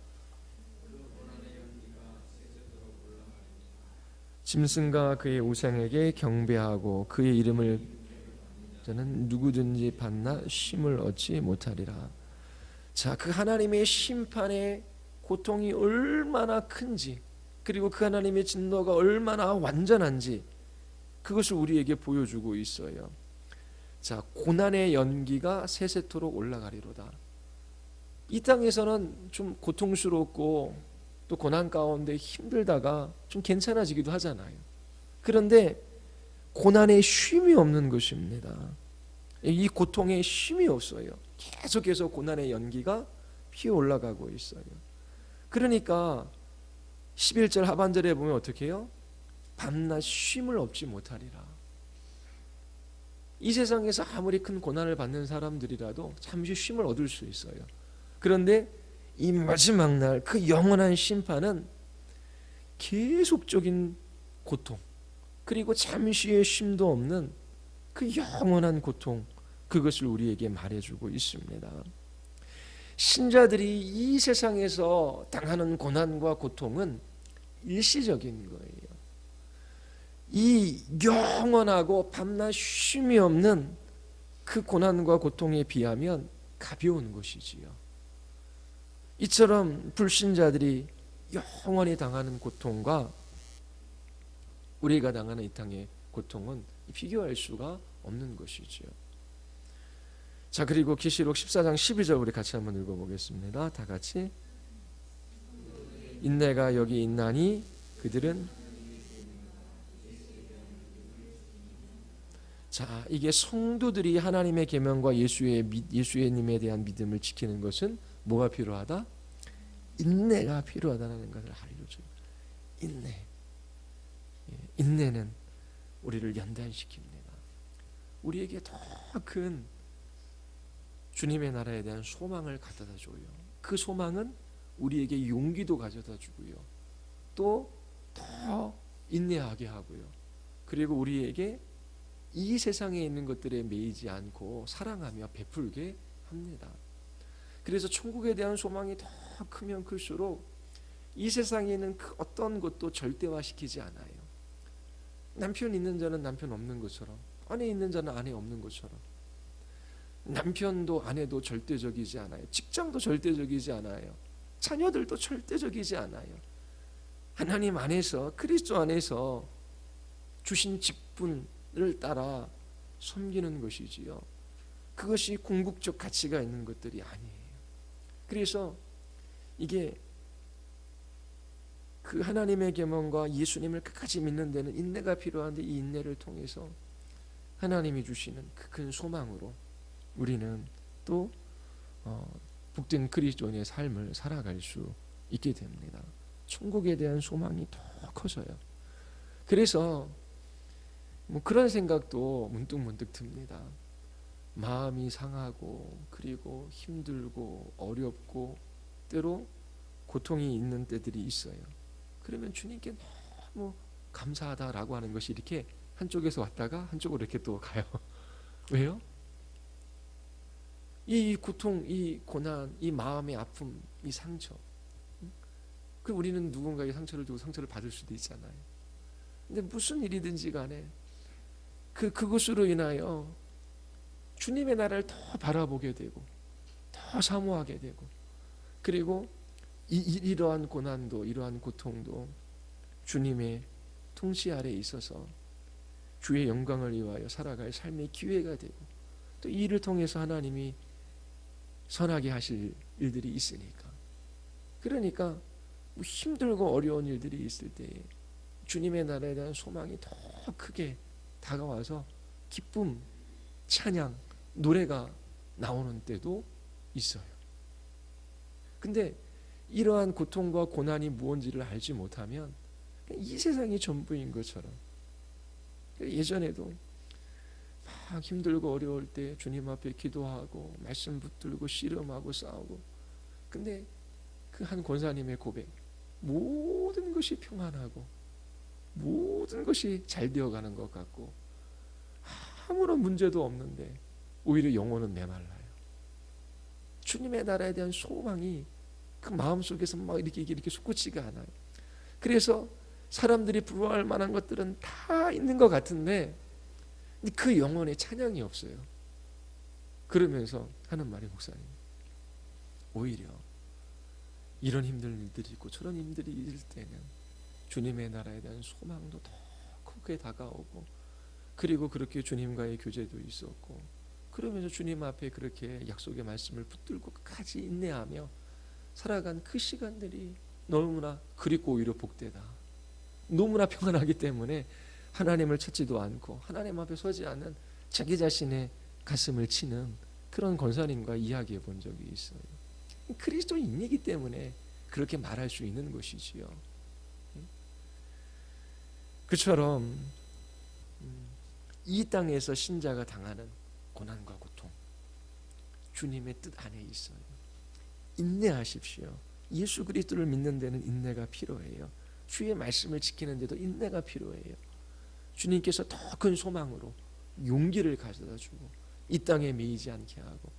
짐승과 그의 우상에게 경배하고 그의 이름을 저는 누구든지 받나 쉼을 얻지 못하리라. 자, 그 하나님의 심판의 고통이 얼마나 큰지, 그리고 그 하나님의 진노가 얼마나 완전한지 그것을 우리에게 보여주고 있어요. 자, 고난의 연기가 세세토록 올라가리로다. 이 땅에서는 좀 고통스럽고 또 고난 가운데 힘들다가 좀 괜찮아지기도 하잖아요. 그런데 고난에 쉼이 없는 것입니다. 이 고통에 쉼이 없어요. 계속해서 고난의 연기가 피어 올라가고 있어요. 그러니까 11절 하반절에 보면 어떻게 해요? 밤낮 쉼을 얻지 못하리라. 이 세상에서 아무리 큰 고난을 받는 사람들이라도 잠시 쉼을 얻을 수 있어요. 그런데 이 마지막 날 그 영원한 심판은 계속적인 고통, 그리고 잠시의 쉼도 없는 그 영원한 고통, 그것을 우리에게 말해주고 있습니다. 신자들이 이 세상에서 당하는 고난과 고통은 일시적인 거예요. 이 영원하고 밤낮 쉼이 없는 그 고난과 고통에 비하면 가벼운 것이지요. 이처럼 불신자들이 영원히 당하는 고통과 우리가 당하는 이 땅의 고통은 비교할 수가 없는 것이지요. 자, 그리고 계시록 14장 12절 우리 같이 한번 읽어보겠습니다. 다 같이. 인내가 여기 있나니 그들은, 자, 이게 성도들이 하나님의 계명과 예수님에 대한 믿음을 지키는 것은 뭐가 필요하다? 인내가 필요하다는 것을 알려줘요. 인내. 인내는 우리를 연단시킵니다. 우리에게 더 큰 주님의 나라에 대한 소망을 가져다 줘요. 그 소망은 우리에게 용기도 가져다 주고요. 또 더 인내하게 하고요. 그리고 우리에게 이 세상에 있는 것들에 매이지 않고 사랑하며 베풀게 합니다. 그래서 천국에 대한 소망이 더 크면 클수록 이 세상에 있는 그 어떤 것도 절대화시키지 않아요. 남편 있는 자는 남편 없는 것처럼, 아내 있는 자는 아내 없는 것처럼, 남편도 아내도 절대적이지 않아요. 직장도 절대적이지 않아요. 자녀들도 절대적이지 않아요. 하나님 안에서, 그리스도 안에서 주신 직분을 따라 섬기는 것이지요. 그것이 궁극적 가치가 있는 것들이 아니에요. 그래서 이게 그 하나님의 계명과 예수님을 끝까지 믿는 데는 인내가 필요한데, 이 인내를 통해서 하나님이 주시는 그 큰 소망으로 우리는 또 복된 그리스도인의 삶을 살아갈 수 있게 됩니다. 천국에 대한 소망이 더 커져요. 그래서 뭐 그런 생각도 문득 듭니다. 마음이 상하고, 그리고 힘들고 어렵고 때로 고통이 있는 때들이 있어요. 그러면 주님께 너무 감사하다라고 하는 것이 이렇게 한쪽에서 왔다가 한쪽으로 이렇게 또 가요. 왜요? 이 고통, 이 고난, 이 마음의 아픔, 이 상처, 그 우리는 누군가의 상처를 주고 상처를 받을 수도 있잖아요. 근데 무슨 일이든지 간에 그것으로 인하여 주님의 나라를 더 바라보게 되고, 더 사모하게 되고, 그리고 이러한 고난도, 이러한 고통도 주님의 통치 아래에 있어서 주의 영광을 위하여 살아갈 삶의 기회가 되고, 또 이 일을 통해서 하나님이 선하게 하실 일들이 있으니까. 그러니까 뭐 힘들고 어려운 일들이 있을 때 주님의 나라에 대한 소망이 더 크게 다가와서 기쁨, 찬양, 노래가 나오는 때도 있어요. 근데 이러한 고통과 고난이 무엇인지를 알지 못하면 이 세상이 전부인 것처럼, 예전에도 막 힘들고 어려울 때 주님 앞에 기도하고 말씀 붙들고 씨름하고 싸우고, 근데 그 한 권사님의 고백, 모든 것이 평안하고 모든 것이 잘 되어가는 것 같고 아무런 문제도 없는데 오히려 영혼은 메말라요. 주님의 나라에 대한 소망이 그 마음속에서 막 이렇게 솟구치가 않아요. 그래서 사람들이 부러워할 만한 것들은 다 있는 것 같은데 그 영혼에 찬양이 없어요. 그러면서 하는 말이, 목사님, 오히려 이런 힘든 일들이 있고 저런 힘들이 있을 때는 주님의 나라에 대한 소망도 더 크게 다가오고, 그리고 그렇게 주님과의 교제도 있었고, 그러면서 주님 앞에 그렇게 약속의 말씀을 붙들고 끝까지 인내하며 살아간 그 시간들이 너무나 그립고 오히려 복되다. 너무나 평안하기 때문에 하나님을 찾지도 않고 하나님 앞에 서지 않는 자기 자신의 가슴을 치는 그런 권사님과 이야기해 본 적이 있어요. 그리스도인이기 때문에 그렇게 말할 수 있는 것이지요. 그처럼 이 땅에서 신자가 당하는 고난과 고통, 주님의 뜻 안에 있어요. 인내하십시오. 예수 그리스도를 믿는 데는 인내가 필요해요. 주의 말씀을 지키는 데도 인내가 필요해요. 주님께서 더 큰 소망으로 용기를 가져다 주고 이 땅에 매이지 않게 하고,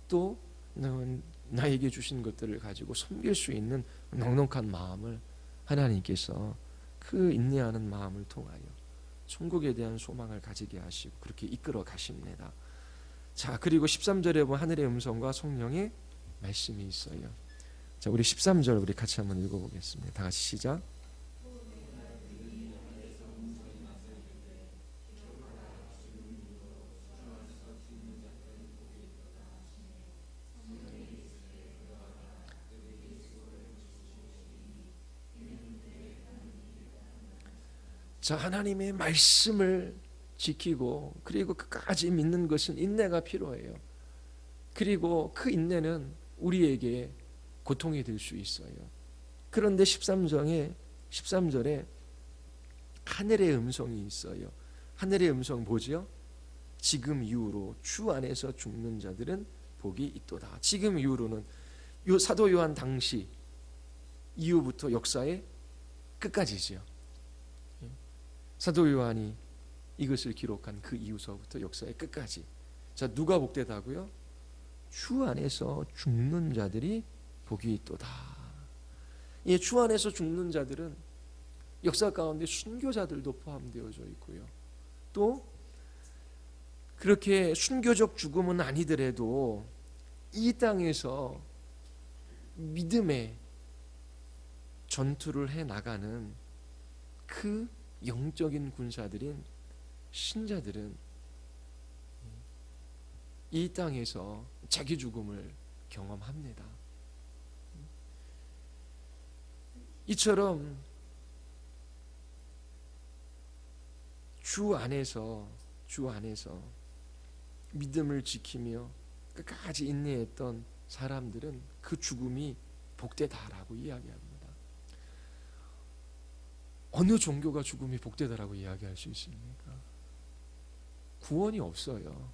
또 나에게 주신 것들을 가지고 섬길 수 있는 넉넉한 마음을 하나님께서 그 인내하는 마음을 통하여 천국에 대한 소망을 가지게 하시고 그렇게 이끌어 가십니다. 자, 그리고 13절에 보면 하늘의 음성과 성령의 말씀이 있어요. 자, 우리 13절 우리 같이 한번 읽어보겠습니다. 다 같이 시작. 자, 하나님의 말씀을 지키고 그리고 끝까지 믿는 것은 인내가 필요해요. 그리고 그 인내는 우리에게 고통이 될 수 있어요. 그런데 13절에 하늘의 음성이 있어요. 하늘의 음성 뭐죠? 지금 이후로 주 안에서 죽는 자들은 복이 있도다. 지금 이후로는 사도 요한 당시 이후부터 역사의 끝까지지요. 사도 요한이 이것을 기록한 그 이후서부터 역사의 끝까지. 자, 누가 복되다고요? 주 안에서 죽는 자들이 복이 있도다. 예, 주 안에서 죽는 자들은 역사 가운데 순교자들도 포함되어져 있고요. 또 그렇게 순교적 죽음은 아니더라도 이 땅에서 믿음의 전투를 해 나가는 그 영적인 군사들인 신자들은 이 땅에서 자기 죽음을 경험합니다. 이처럼 주 안에서 믿음을 지키며 끝까지 인내했던 사람들은 그 죽음이 복되다라고 이야기합니다. 어느 종교가 죽음이 복되다라고 이야기할 수 있습니까? 구원이 없어요.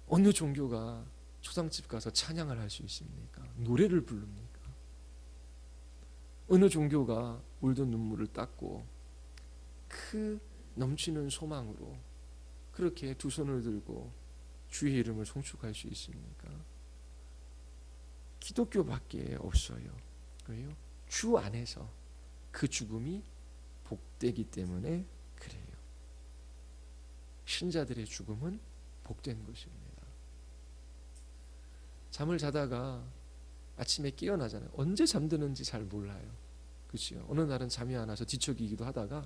어느 종교가 초상집 가서 찬양을 할 수 있습니까? 노래를 부릅니까? 어느 종교가 울던 눈물을 닦고 그 넘치는 소망으로 그렇게 두 손을 들고 주의 이름을 송축할 수 있습니까? 기독교밖에 없어요. 왜요? 주 안에서 그 죽음이 복되기 때문에 그래요. 신자들의 죽음은 복된 것입니다. 잠을 자다가 아침에 깨어나잖아요. 언제 잠드는지 잘 몰라요. 그렇죠? 어느 날은 잠이 안 와서 뒤척이기도 하다가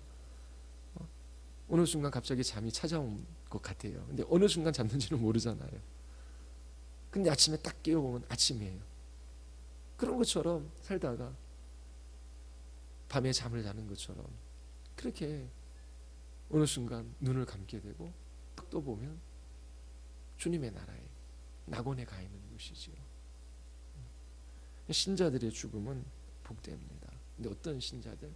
어느 순간 갑자기 잠이 찾아온 것 같아요. 근데 어느 순간 잠든지는 모르잖아요. 근데 아침에 딱 깨어보면 아침이에요. 그런 것처럼 살다가 밤에 잠을 자는 것처럼 그렇게 어느 순간 눈을 감게 되고 딱 떠보면 주님의 나라에 낙원에 가 있는 것이지요. 신자들의 죽음은 복됩니다. 근데 어떤 신자들?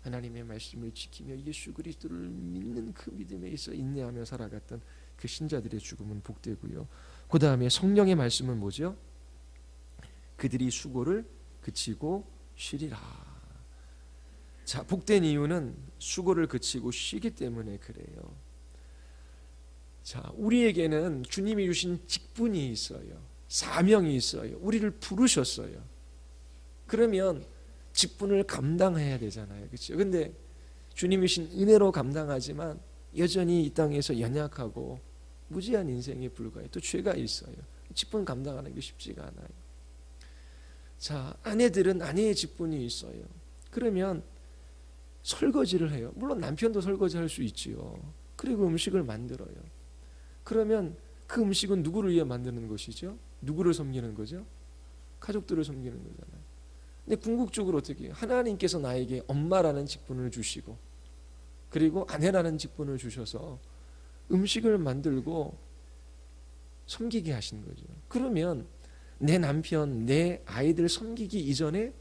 하나님의 말씀을 지키며 예수 그리스도를 믿는 그 믿음에 있어 인내하며 살아갔던 그 신자들의 죽음은 복되고요. 그 다음에 성령의 말씀은 뭐죠? 그들이 수고를 그치고 쉬리라. 자, 복된 이유는 수고를 그치고 쉬기 때문에 그래요. 자, 우리에게는 주님이 주신 직분이 있어요. 사명이 있어요. 우리를 부르셨어요. 그러면 직분을 감당해야 되잖아요. 그렇죠? 근데 주님이 주신 은혜로 감당하지만 여전히 이 땅에서 연약하고 무지한 인생에 불과해. 또 죄가 있어요. 직분 감당하는 게 쉽지가 않아요. 자, 아내들은 아내의 직분이 있어요. 그러면 설거지를 해요. 물론 남편도 설거지할 수 있지요. 그리고 음식을 만들어요. 그러면 그 음식은 누구를 위해 만드는 것이죠? 누구를 섬기는 거죠? 가족들을 섬기는 거잖아요. 근데 궁극적으로 어떻게 해요? 하나님께서 나에게 엄마라는 직분을 주시고 그리고 아내라는 직분을 주셔서 음식을 만들고 섬기게 하신 거죠. 그러면 내 남편, 내 아이들 섬기기 이전에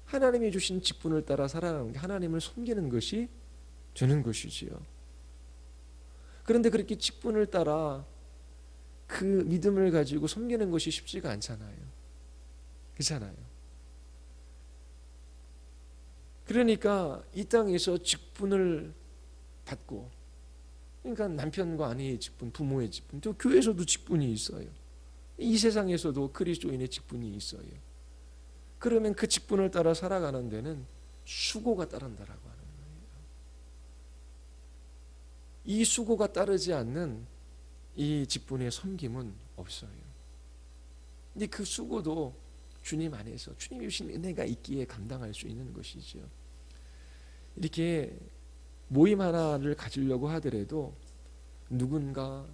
하나님이 주신 직분을 따라 살아가는 게 하나님을 섬기는 것이 되는 것이지요. 그런데 그렇게 직분을 따라 그 믿음을 가지고 섬기는 것이 쉽지가 않잖아요. 그렇잖아요. 그러니까 이 땅에서 직분을 받고, 그러니까 남편과 아내의 직분, 부모의 직분, 또 교회에서도 직분이 있어요. 이 세상에서도 그리스도인의 직분이 있어요. 그러면 그 직분을 따라 살아가는 데는 수고가 따른다라고 하는 거예요. 이 수고가 따르지 않는 이 직분의 섬김은 없어요. 근데 그 수고도 주님 안에서 주님이 주신 은혜가 있기에 감당할 수 있는 것이죠. 이렇게 모임 하나를 가지려고 하더라도 누군가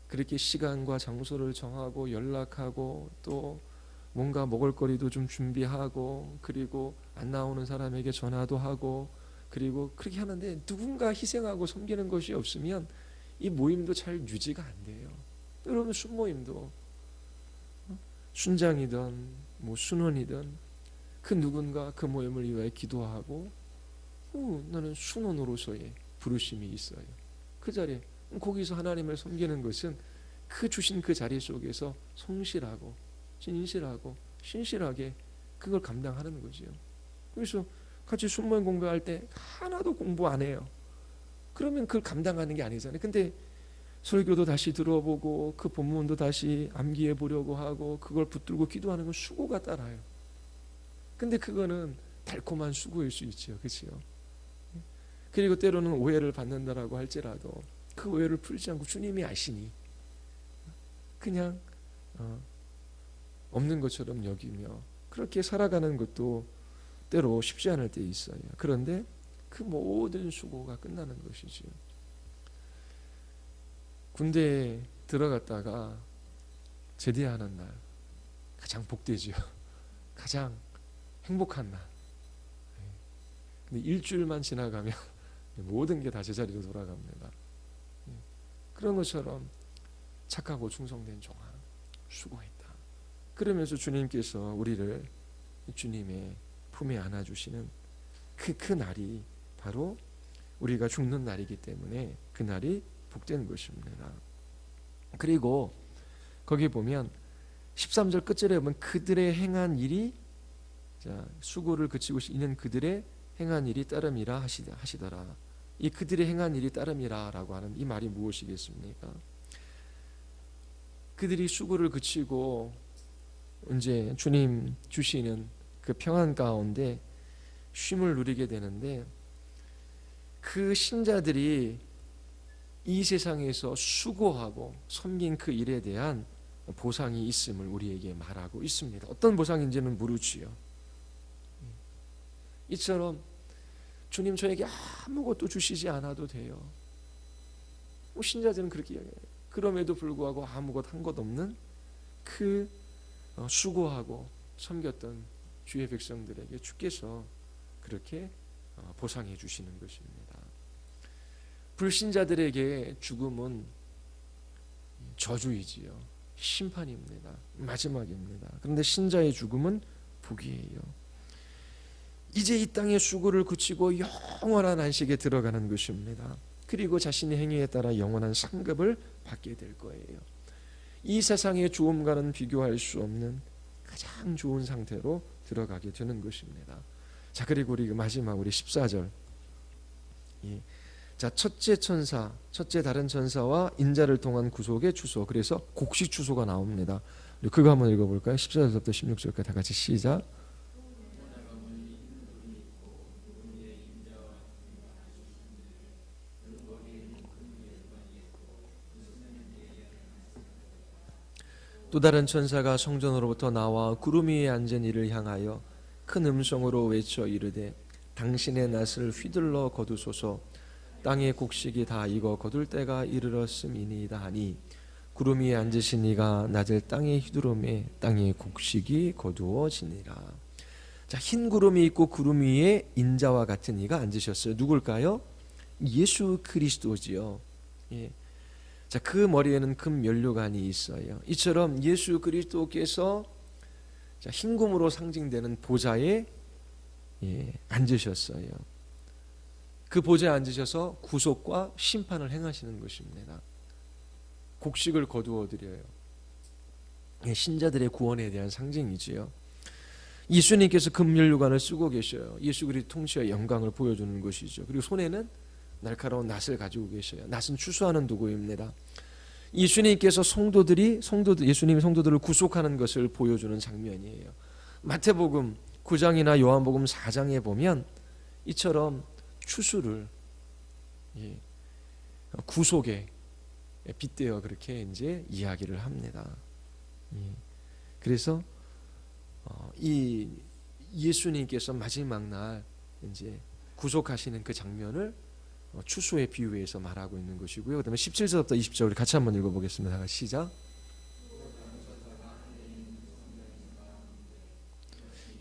그렇게 시간과 장소를 정하고 연락하고 또 뭔가 먹을거리도 좀 준비하고 그리고 안 나오는 사람에게 전화도 하고 그리고 그렇게 하는데 누군가 희생하고 섬기는 것이 없으면 이 모임도 잘 유지가 안 돼요. 여러분 순모임도 순장이든 뭐 순원이든 그 누군가 그 모임을 위하여 기도하고 나는 순원으로서의 부르심이 있어요. 그 자리에 거기서 하나님을 섬기는 것은 그 주신 그 자리 속에서 성실하고 진실하고 신실하게 그걸 감당하는 거죠. 그래서 같이 순모임 공부할 때 하나도 공부 안 해요. 그러면 그걸 감당하는 게 아니잖아요. 근데 설교도 다시 들어보고 그 본문도 다시 암기해 보려고 하고 그걸 붙들고 기도하는 건 수고가 따라요. 근데 그거는 달콤한 수고일 수 있죠. 그렇죠? 그리고 때로는 오해를 받는다라고 할지라도 그 오해를 풀지 않고 주님이 아시니 그냥 없는 것처럼 여기며 그렇게 살아가는 것도 때로 쉽지 않을 때 있어요. 그런데 그 모든 수고가 끝나는 것이죠. 군대에 들어갔다가 제대하는 날 가장 복되지요. 가장 행복한 날. 근데 일주일만 지나가면 모든 게 다 제자리로 돌아갑니다. 그런 것처럼 착하고 충성된 종아 수고했다. 그러면서 주님께서 우리를 주님의 품에 안아주시는 그 날이 바로 우리가 죽는 날이기 때문에 그 날이 복된 것입니다. 그리고 거기 보면 13절 끝절에 보면 그들의 행한 일이 수고를 그치고 있는 그들의 행한 일이 따름이라 하시더라. 이 그들의 행한 일이 따름이라 라고 하는 이 말이 무엇이겠습니까? 그들이 수고를 그치고 이제 주님 주시는 그 평안 가운데 쉼을 누리게 되는데 그 신자들이 이 세상에서 수고하고 섬긴 그 일에 대한 보상이 있음을 우리에게 말하고 있습니다. 어떤 보상인지는 모르지요. 이처럼 주님 저에게 아무것도 주시지 않아도 돼요. 신자들은 그렇게 이야기해요. 그럼에도 불구하고 아무것 한 것 없는 그 수고하고 섬겼던 주의 백성들에게 주께서 그렇게 보상해 주시는 것입니다. 불신자들에게 죽음은 저주이지요. 심판입니다. 마지막입니다. 그런데 신자의 죽음은 복이에요. 이제 이 땅의 수고를 그치고 영원한 안식에 들어가는 것입니다. 그리고 자신의 행위에 따라 영원한 상급을 받게 될 거예요. 이 세상의 좋음과는 비교할 수 없는 가장 좋은 상태로 들어가게 되는 것입니다. 자, 그리고 우리 마지막 우리 14절. 자, 첫째 다른 천사와 인자를 통한 구속의 주소. 그래서 곡식 주소가 나옵니다. 그거 한번 읽어볼까요? 14절부터 16절까지 다 같이 시작. 또 다른 천사가 성전으로부터 나와 구름 위에 앉은 이를 향하여 큰 음성으로 외쳐 이르되 당신의 낫을 휘둘러 거두소서. 땅의 곡식이 다 익어 거둘 때가 이르렀음이니이다 하니 구름 위에 앉으신 이가 낫을 땅에 휘두르매 땅의 곡식이 거두어지니라. 자, 흰 구름이 있고 구름 위에 인자와 같은 이가 앉으셨어요. 누굴까요? 예수 그리스도지요. 예. 자, 그 머리에는 금 면류관이 있어요. 이처럼 예수 그리스도께서 흰금으로 상징되는 보좌에 앉으셨어요. 그 보좌에 앉으셔서 구속과 심판을 행하시는 것입니다. 곡식을 거두어 드려요. 신자들의 구원에 대한 상징이지요. 예수님께서 금면류관을 쓰고 계셔요. 예수 그리스도 통치와 영광을 보여주는 것이죠. 그리고 손에는 날카로운 낫을 가지고 계셔요. 낫은 추수하는 도구입니다. 예수님께서 예수님이 성도들을 구속하는 것을 보여주는 장면이에요. 마태복음 9장이나 요한복음 4장에 보면 이처럼 추수를 구속에 빗대어 그렇게 이제 이야기를 합니다. 그래서 이 예수님께서 마지막 날 이제 구속하시는 그 장면을 추수에 비유해서 말하고 있는 것이고요. 그다음에 17절부터 20절 우리 같이 한번 읽어보겠습니다. 시작.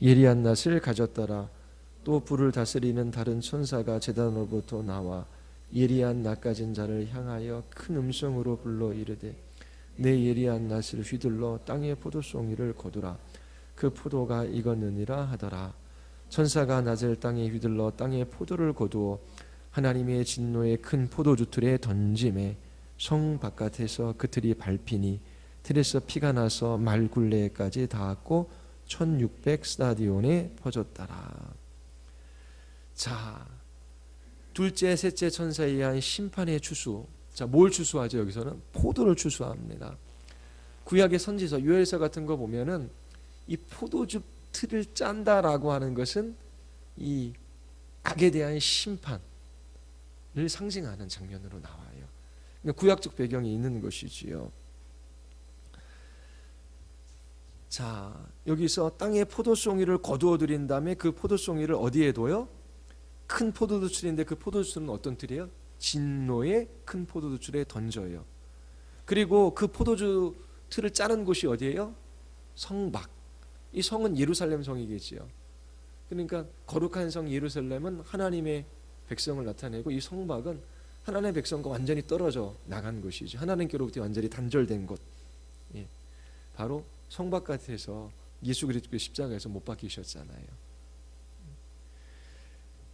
예리한 낫을 가졌더라. 또 불을 다스리는 다른 천사가 제단으로부터 나와 예리한 낫 가진 자를 향하여 큰 음성으로 불러 이르되 내 예리한 낫을 휘둘러 땅의 포도송이를 거두라. 그 포도가 익었느니라 하더라. 천사가 낫을 땅에 휘둘러 땅의 포도를 거두어 하나님의 진노의 큰 포도주 틀에 던짐에 성 바깥에서 그 틀이 밟히니 틀에서 피가 나서 말 굴레까지 닿았고 1600 스타디온에 퍼졌더라. 자, 둘째 셋째 천사에 의한 심판의 추수. 자, 뭘 추수하죠? 여기서는 포도를 추수합니다. 구약의 선지서 요엘서 같은 거 보면은 이 포도주 틀을 짠다라고 하는 것은 이 악에 대한 심판을 상징하는 장면으로 나와요. 그러니까 구약적 배경이 있는 것이지요. 자, 여기서 땅에 포도송이를 거두어 들인 다음에 그 포도송이를 어디에 둬요? 큰 포도주 틀인데 그 포도주 틀은 어떤 틀이에요? 진노의 큰 포도주 틀에 던져요. 그리고 그 포도주 틀을 짜는 곳이 어디예요? 성막. 이 성은 예루살렘 성이겠지요. 그러니까 거룩한 성 예루살렘은 하나님의 백성을 나타내고 이 성막은 하나님의 백성과 완전히 떨어져 나간 곳이죠. 하나님께로부터 완전히 단절된 곳. 예. 바로 성바깥에서 예수 그리스도의 십자가에서 못 박히셨잖아요.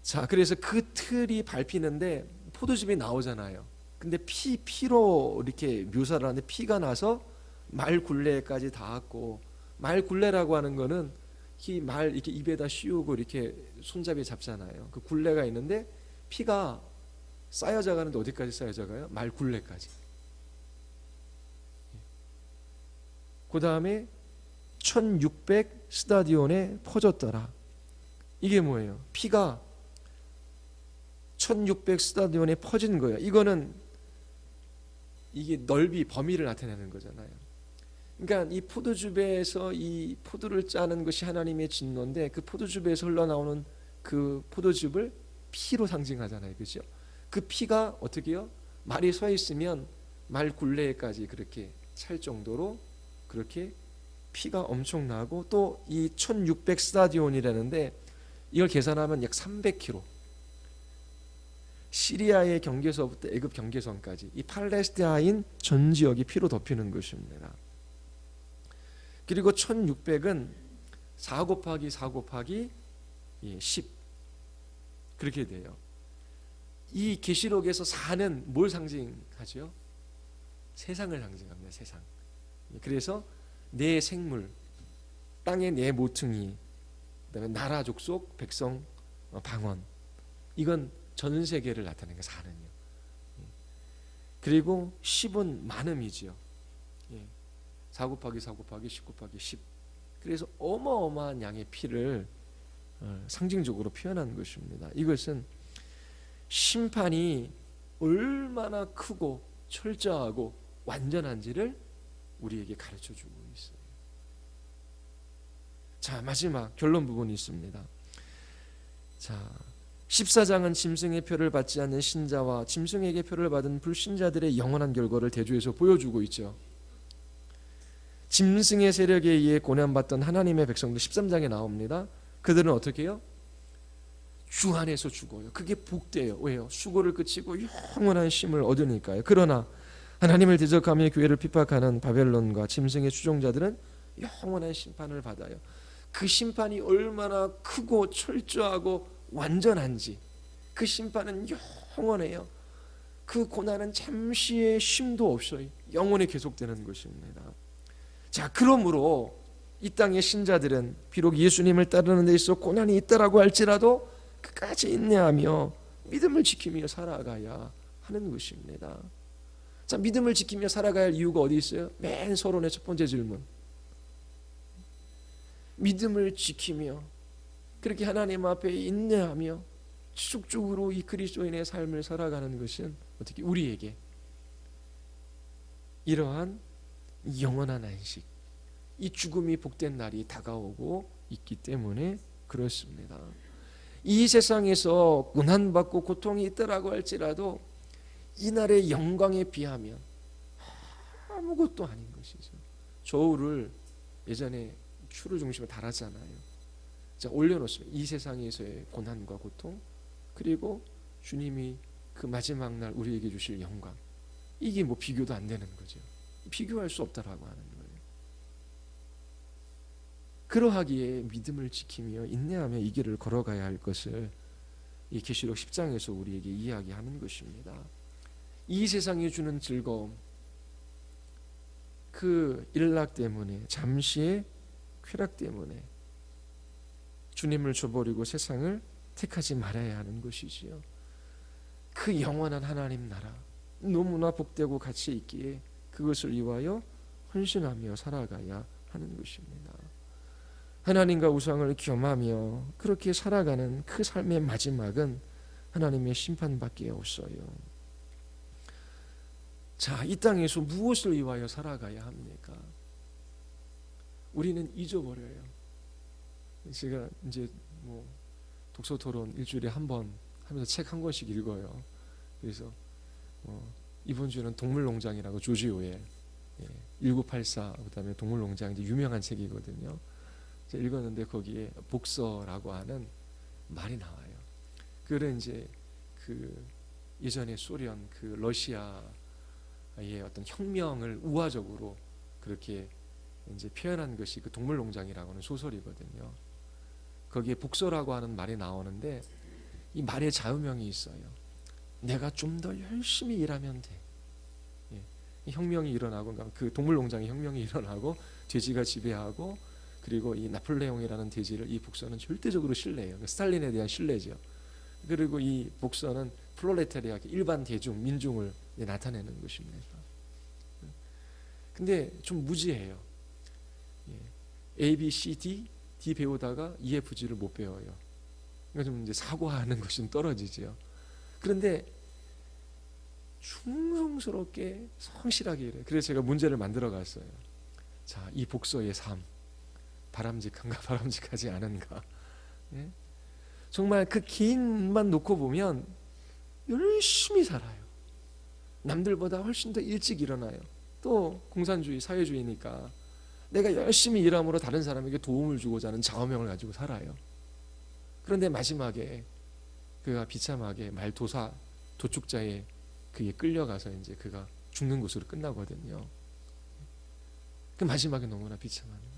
자, 그래서 그 틀이 밟히는데 포도즙이 나오잖아요. 근데 피로 이렇게 묘사를 하는데 피가 나서 말 굴레까지 닿았고, 말 굴레라고 하는 거는 이 말 이렇게 입에다 씌우고 이렇게 손잡이에 잡잖아요. 그 굴레가 있는데 피가 쌓여져 가는데 어디까지 쌓여져 가요? 말 굴레까지. 그 다음에 1600 스타디온에 퍼졌더라. 이게 뭐예요? 피가 1600 스타디온에 퍼진 거예요. 이거는 이게 넓이, 범위를 나타내는 거잖아요. 그러니까 이 포도즙에서 이 포도를 짜는 것이 하나님의 진노인데 그 포도즙에서 흘러나오는 그 포도즙을 피로 상징하잖아요. 그렇죠? 그 피가 어떻게 해요? 말이 서 있으면 말 굴레까지 그렇게 찰 정도로 그렇게 피가 엄청나고, 또 이 1600 스타디온이라는데 이걸 계산하면 약 300km, 시리아의 경계서부터 애굽 경계선까지 이 팔레스타인 전 지역이 피로 덮이는 것입니다. 그리고 1600은 4 곱하기 4 곱하기 10 그렇게 돼요. 이 계시록에서 4는 뭘 상징하죠? 세상을 상징합니다. 세상. 그래서 내 생물, 땅의 내 모퉁이, 그다음에 나라, 족속, 백성, 방언, 이건 전 세계를 나타내는 게 4는요. 그리고 10은 많음이지요. 4 곱하기 4 곱하기 10 곱하기 10. 그래서 어마어마한 양의 피를 상징적으로 표현하는 것입니다. 이것은 심판이 얼마나 크고 철저하고 완전한지를 우리에게 가르쳐주고 있어요. 자, 마지막 결론 부분이 있습니다. 자, 14장은 짐승의 표를 받지 않는 신자와 짐승에게 표를 받은 불신자들의 영원한 결과를 대조해서 보여주고 있죠. 짐승의 세력에 의해 고난받던 하나님의 백성들 13장에 나옵니다. 그들은 어떻게 해요? 주 안에서 죽어요. 그게 복돼요. 왜요? 수고를 그치고 영원한 쉼을 얻으니까요. 그러나 하나님을 대적하며 교회를 핍박하는 바벨론과 짐승의 추종자들은 영원한 심판을 받아요. 그 심판이 얼마나 크고 철저하고 완전한지, 그 심판은 영원해요. 그 고난은 잠시의 쉼도 없어요. 영원히 계속되는 것입니다. 자, 그러므로 이 땅의 신자들은 비록 예수님을 따르는 데 있어 고난이 있다라고 할지라도 끝까지 인내하며 믿음을 지키며 살아가야 하는 것입니다. 자, 믿음을 지키며 살아가야 할 이유가 어디 있어요? 맨 서론의 첫 번째 질문. 믿음을 지키며 그렇게 하나님 앞에 인내하며 지속적으로 이 그리스도인의 삶을 살아가는 것은 어떻게 우리에게 이러한 영원한 안식, 이 죽음이 복된 날이 다가오고 있기 때문에 그렇습니다. 이 세상에서 고난받고 고통이 있더라고 할지라도 이날의 영광에 비하면 아무것도 아닌 것이죠. 저울을 예전에 추를 중심으로 달았잖아요. 자, 올려놓습니다. 이 세상에서의 고난과 고통, 그리고 주님이 그 마지막 날 우리에게 주실 영광, 이게 뭐 비교도 안 되는 거죠. 비교할 수 없다라고 하는 거예요. 그러하기에 믿음을 지키며 인내하며 이 길을 걸어가야 할 것을 이 계시록 10장에서 우리에게 이야기하는 것입니다. 이 세상이 주는 즐거움, 그 일락 때문에, 잠시의 쾌락 때문에 주님을 저버리고 세상을 택하지 말아야 하는 것이지요. 그 영원한 하나님 나라, 너무나 복되고 가치 있기에 그것을 위하여 헌신하며 살아가야 하는 것입니다. 하나님과 우상을 겸하며 그렇게 살아가는 그 삶의 마지막은 하나님의 심판밖에 없어요. 자, 이 땅에서 무엇을 위하여 살아가야 합니까? 우리는 잊어버려요. 제가 이제 뭐 독서 토론 일주일에 한 번 하면서 책 한 권씩 읽어요. 그래서 이번 주에는 동물농장이라고 조지 오웰, 1984, 그다음에 동물농장, 이제 유명한 책이거든요. 제가 읽었는데 거기에 복서라고 하는 말이 나와요. 그는 이제 그 예전에 소련, 그 러시아의 어떤 혁명을 우화적으로 그렇게 이제 표현한 것이 그 동물농장이라고 하는 소설이거든요. 거기에 복서라고 하는 말이 나오는데 이 말에 좌우명이 있어요. 내가 좀 더 열심히 일하면 돼. 혁명이 일어나고, 그 동물농장의 혁명이 일어나고 돼지가 지배하고, 그리고 이 나폴레옹이라는 돼지를 이 복서는 절대적으로 신뢰해요. 스탈린에 대한 신뢰죠. 그리고 이 복서는 프롤레타리아, 일반 대중, 민중을 나타내는 것입니다. 근데 좀 무지해요. A, B, C, D 배우다가 E, F, G를 못 배워요. 그러니까 좀 이제 사고하는 것이 좀 떨어지죠. 그런데 충성스럽게 성실하게 일해요. 그래서 제가 문제를 만들어 갔어요. 자, 이 복서의 삶 바람직한가 바람직하지 않은가. 정말 그 개인만 놓고 보면 열심히 살아요. 남들보다 훨씬 더 일찍 일어나요. 또 공산주의, 사회주의니까 내가 열심히 일함으로 다른 사람에게 도움을 주고자 하는 자업명을 가지고 살아요. 그런데 마지막에 그가 비참하게 말도사, 도축자의 그에 끌려가서 이제 그가 죽는 것으로 끝나거든요. 그 마지막에 너무나 비참한 거예요.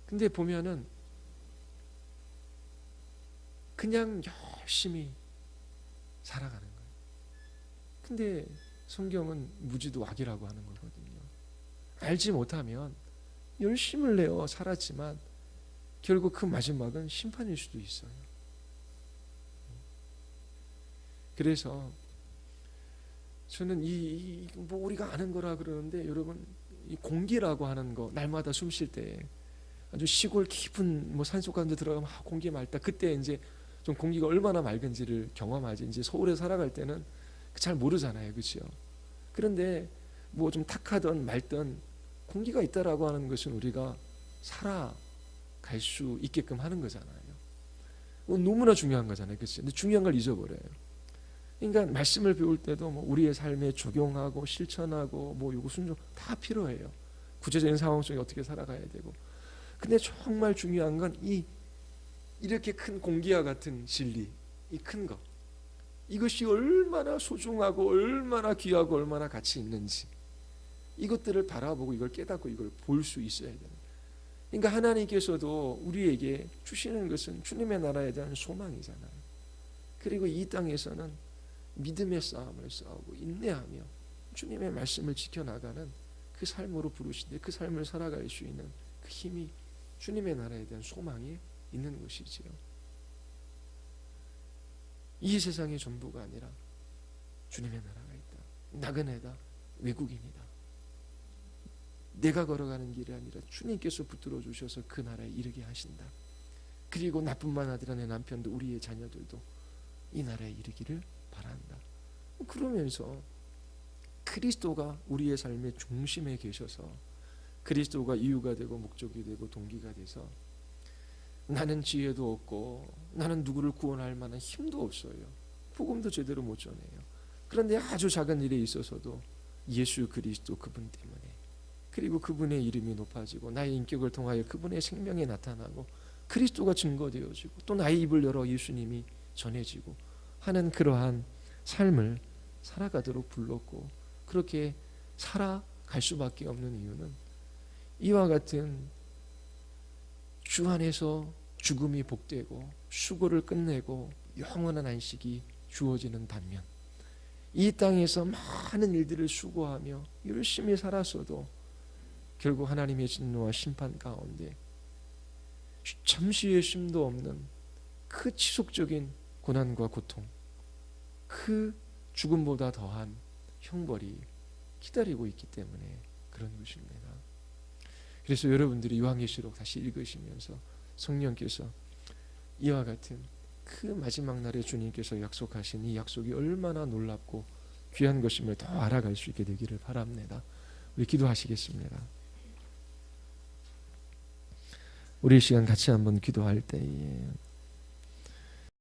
근데 보면은 그냥 열심히 살아가는 거예요. 근데 성경은 무지도 악이라고 하는 거거든요. 알지 못하면 열심을 내어 살았지만 결국 그 마지막은 심판일 수도 있어요. 그래서 저는 뭐 우리가 아는 거라 그러는데, 여러분, 이 공기라고 하는 거, 날마다 숨 쉴 때 아주 시골 깊은 뭐 산속 같은 데 들어가면 공기 맑다. 그때 이제 좀 공기가 얼마나 맑은지를 경험하지. 이제 서울에 살아갈 때는 잘 모르잖아요, 그렇죠? 그런데 뭐 좀 탁하던 맑던 공기가 있다라고 하는 것은 우리가 살아갈 수 있게끔 하는 거잖아요. 너무나 중요한 거잖아요, 그렇죠? 근데 중요한 걸 잊어버려요. 그러니까 말씀을 배울 때도 뭐 우리의 삶에 적용하고 실천하고 뭐 요구 순종 다 필요해요. 구체적인 상황 속에 어떻게 살아가야 되고. 근데 정말 중요한 건 이렇게 큰 공기와 같은 진리, 이 큰 거, 이것이 얼마나 소중하고 얼마나 귀하고 얼마나 가치 있는지, 이것들을 바라보고 이걸 깨닫고 이걸 볼 수 있어야 돼요. 그러니까 하나님께서도 우리에게 주시는 것은 주님의 나라에 대한 소망이잖아요. 그리고 이 땅에서는 믿음의 싸움을 싸우고 인내하며 주님의 말씀을 지켜나가는 그 삶으로 부르시되 그 삶을 살아갈 수 있는 그 힘이 주님의 나라에 대한 소망이 있는 것이지요. 이 세상의 전부가 아니라 주님의 나라가 있다. 나그네다, 외국인이다. 내가 걸어가는 길이 아니라 주님께서 붙들어 주셔서 그 나라에 이르게 하신다. 그리고 나뿐만 아니라 내 남편도 우리의 자녀들도 이 나라에 이르기를 바란다. 그러면서 그리스도가 우리의 삶의 중심에 계셔서 그리스도가 이유가 되고 목적이 되고 동기가 돼서 나는 지혜도 없고 나는 누구를 구원할 만한 힘도 없어요. 복음도 제대로 못 전해요. 그런데 아주 작은 일에 있어서도 예수 그리스도 그분 때문에, 그리고 그분의 이름이 높아지고 나의 인격을 통하여 그분의 생명이 나타나고 그리스도가 증거되어지고 또 나의 입을 열어 예수님이 전해지고 하는 그러한 삶을 살아가도록 불렀고, 그렇게 살아갈 수밖에 없는 이유는 이와 같은 주 안에서 죽음이 복되고 수고를 끝내고 영원한 안식이 주어지는 반면, 이 땅에서 많은 일들을 수고하며 열심히 살았어도 결국 하나님의 진노와 심판 가운데 잠시의 쉼도 없는 그 지속적인 고난과 고통, 그 죽음보다 더한 형벌이 기다리고 있기 때문에 그런 것입니다. 그래서 여러분들이 요한계시록 다시 읽으시면서 성령께서 이와 같은 그 마지막 날에 주님께서 약속하신 이 약속이 얼마나 놀랍고 귀한 것임을 더 알아갈 수 있게 되기를 바랍니다. 우리 기도하시겠습니다. 우리 이 시간 같이 한번 기도할 때에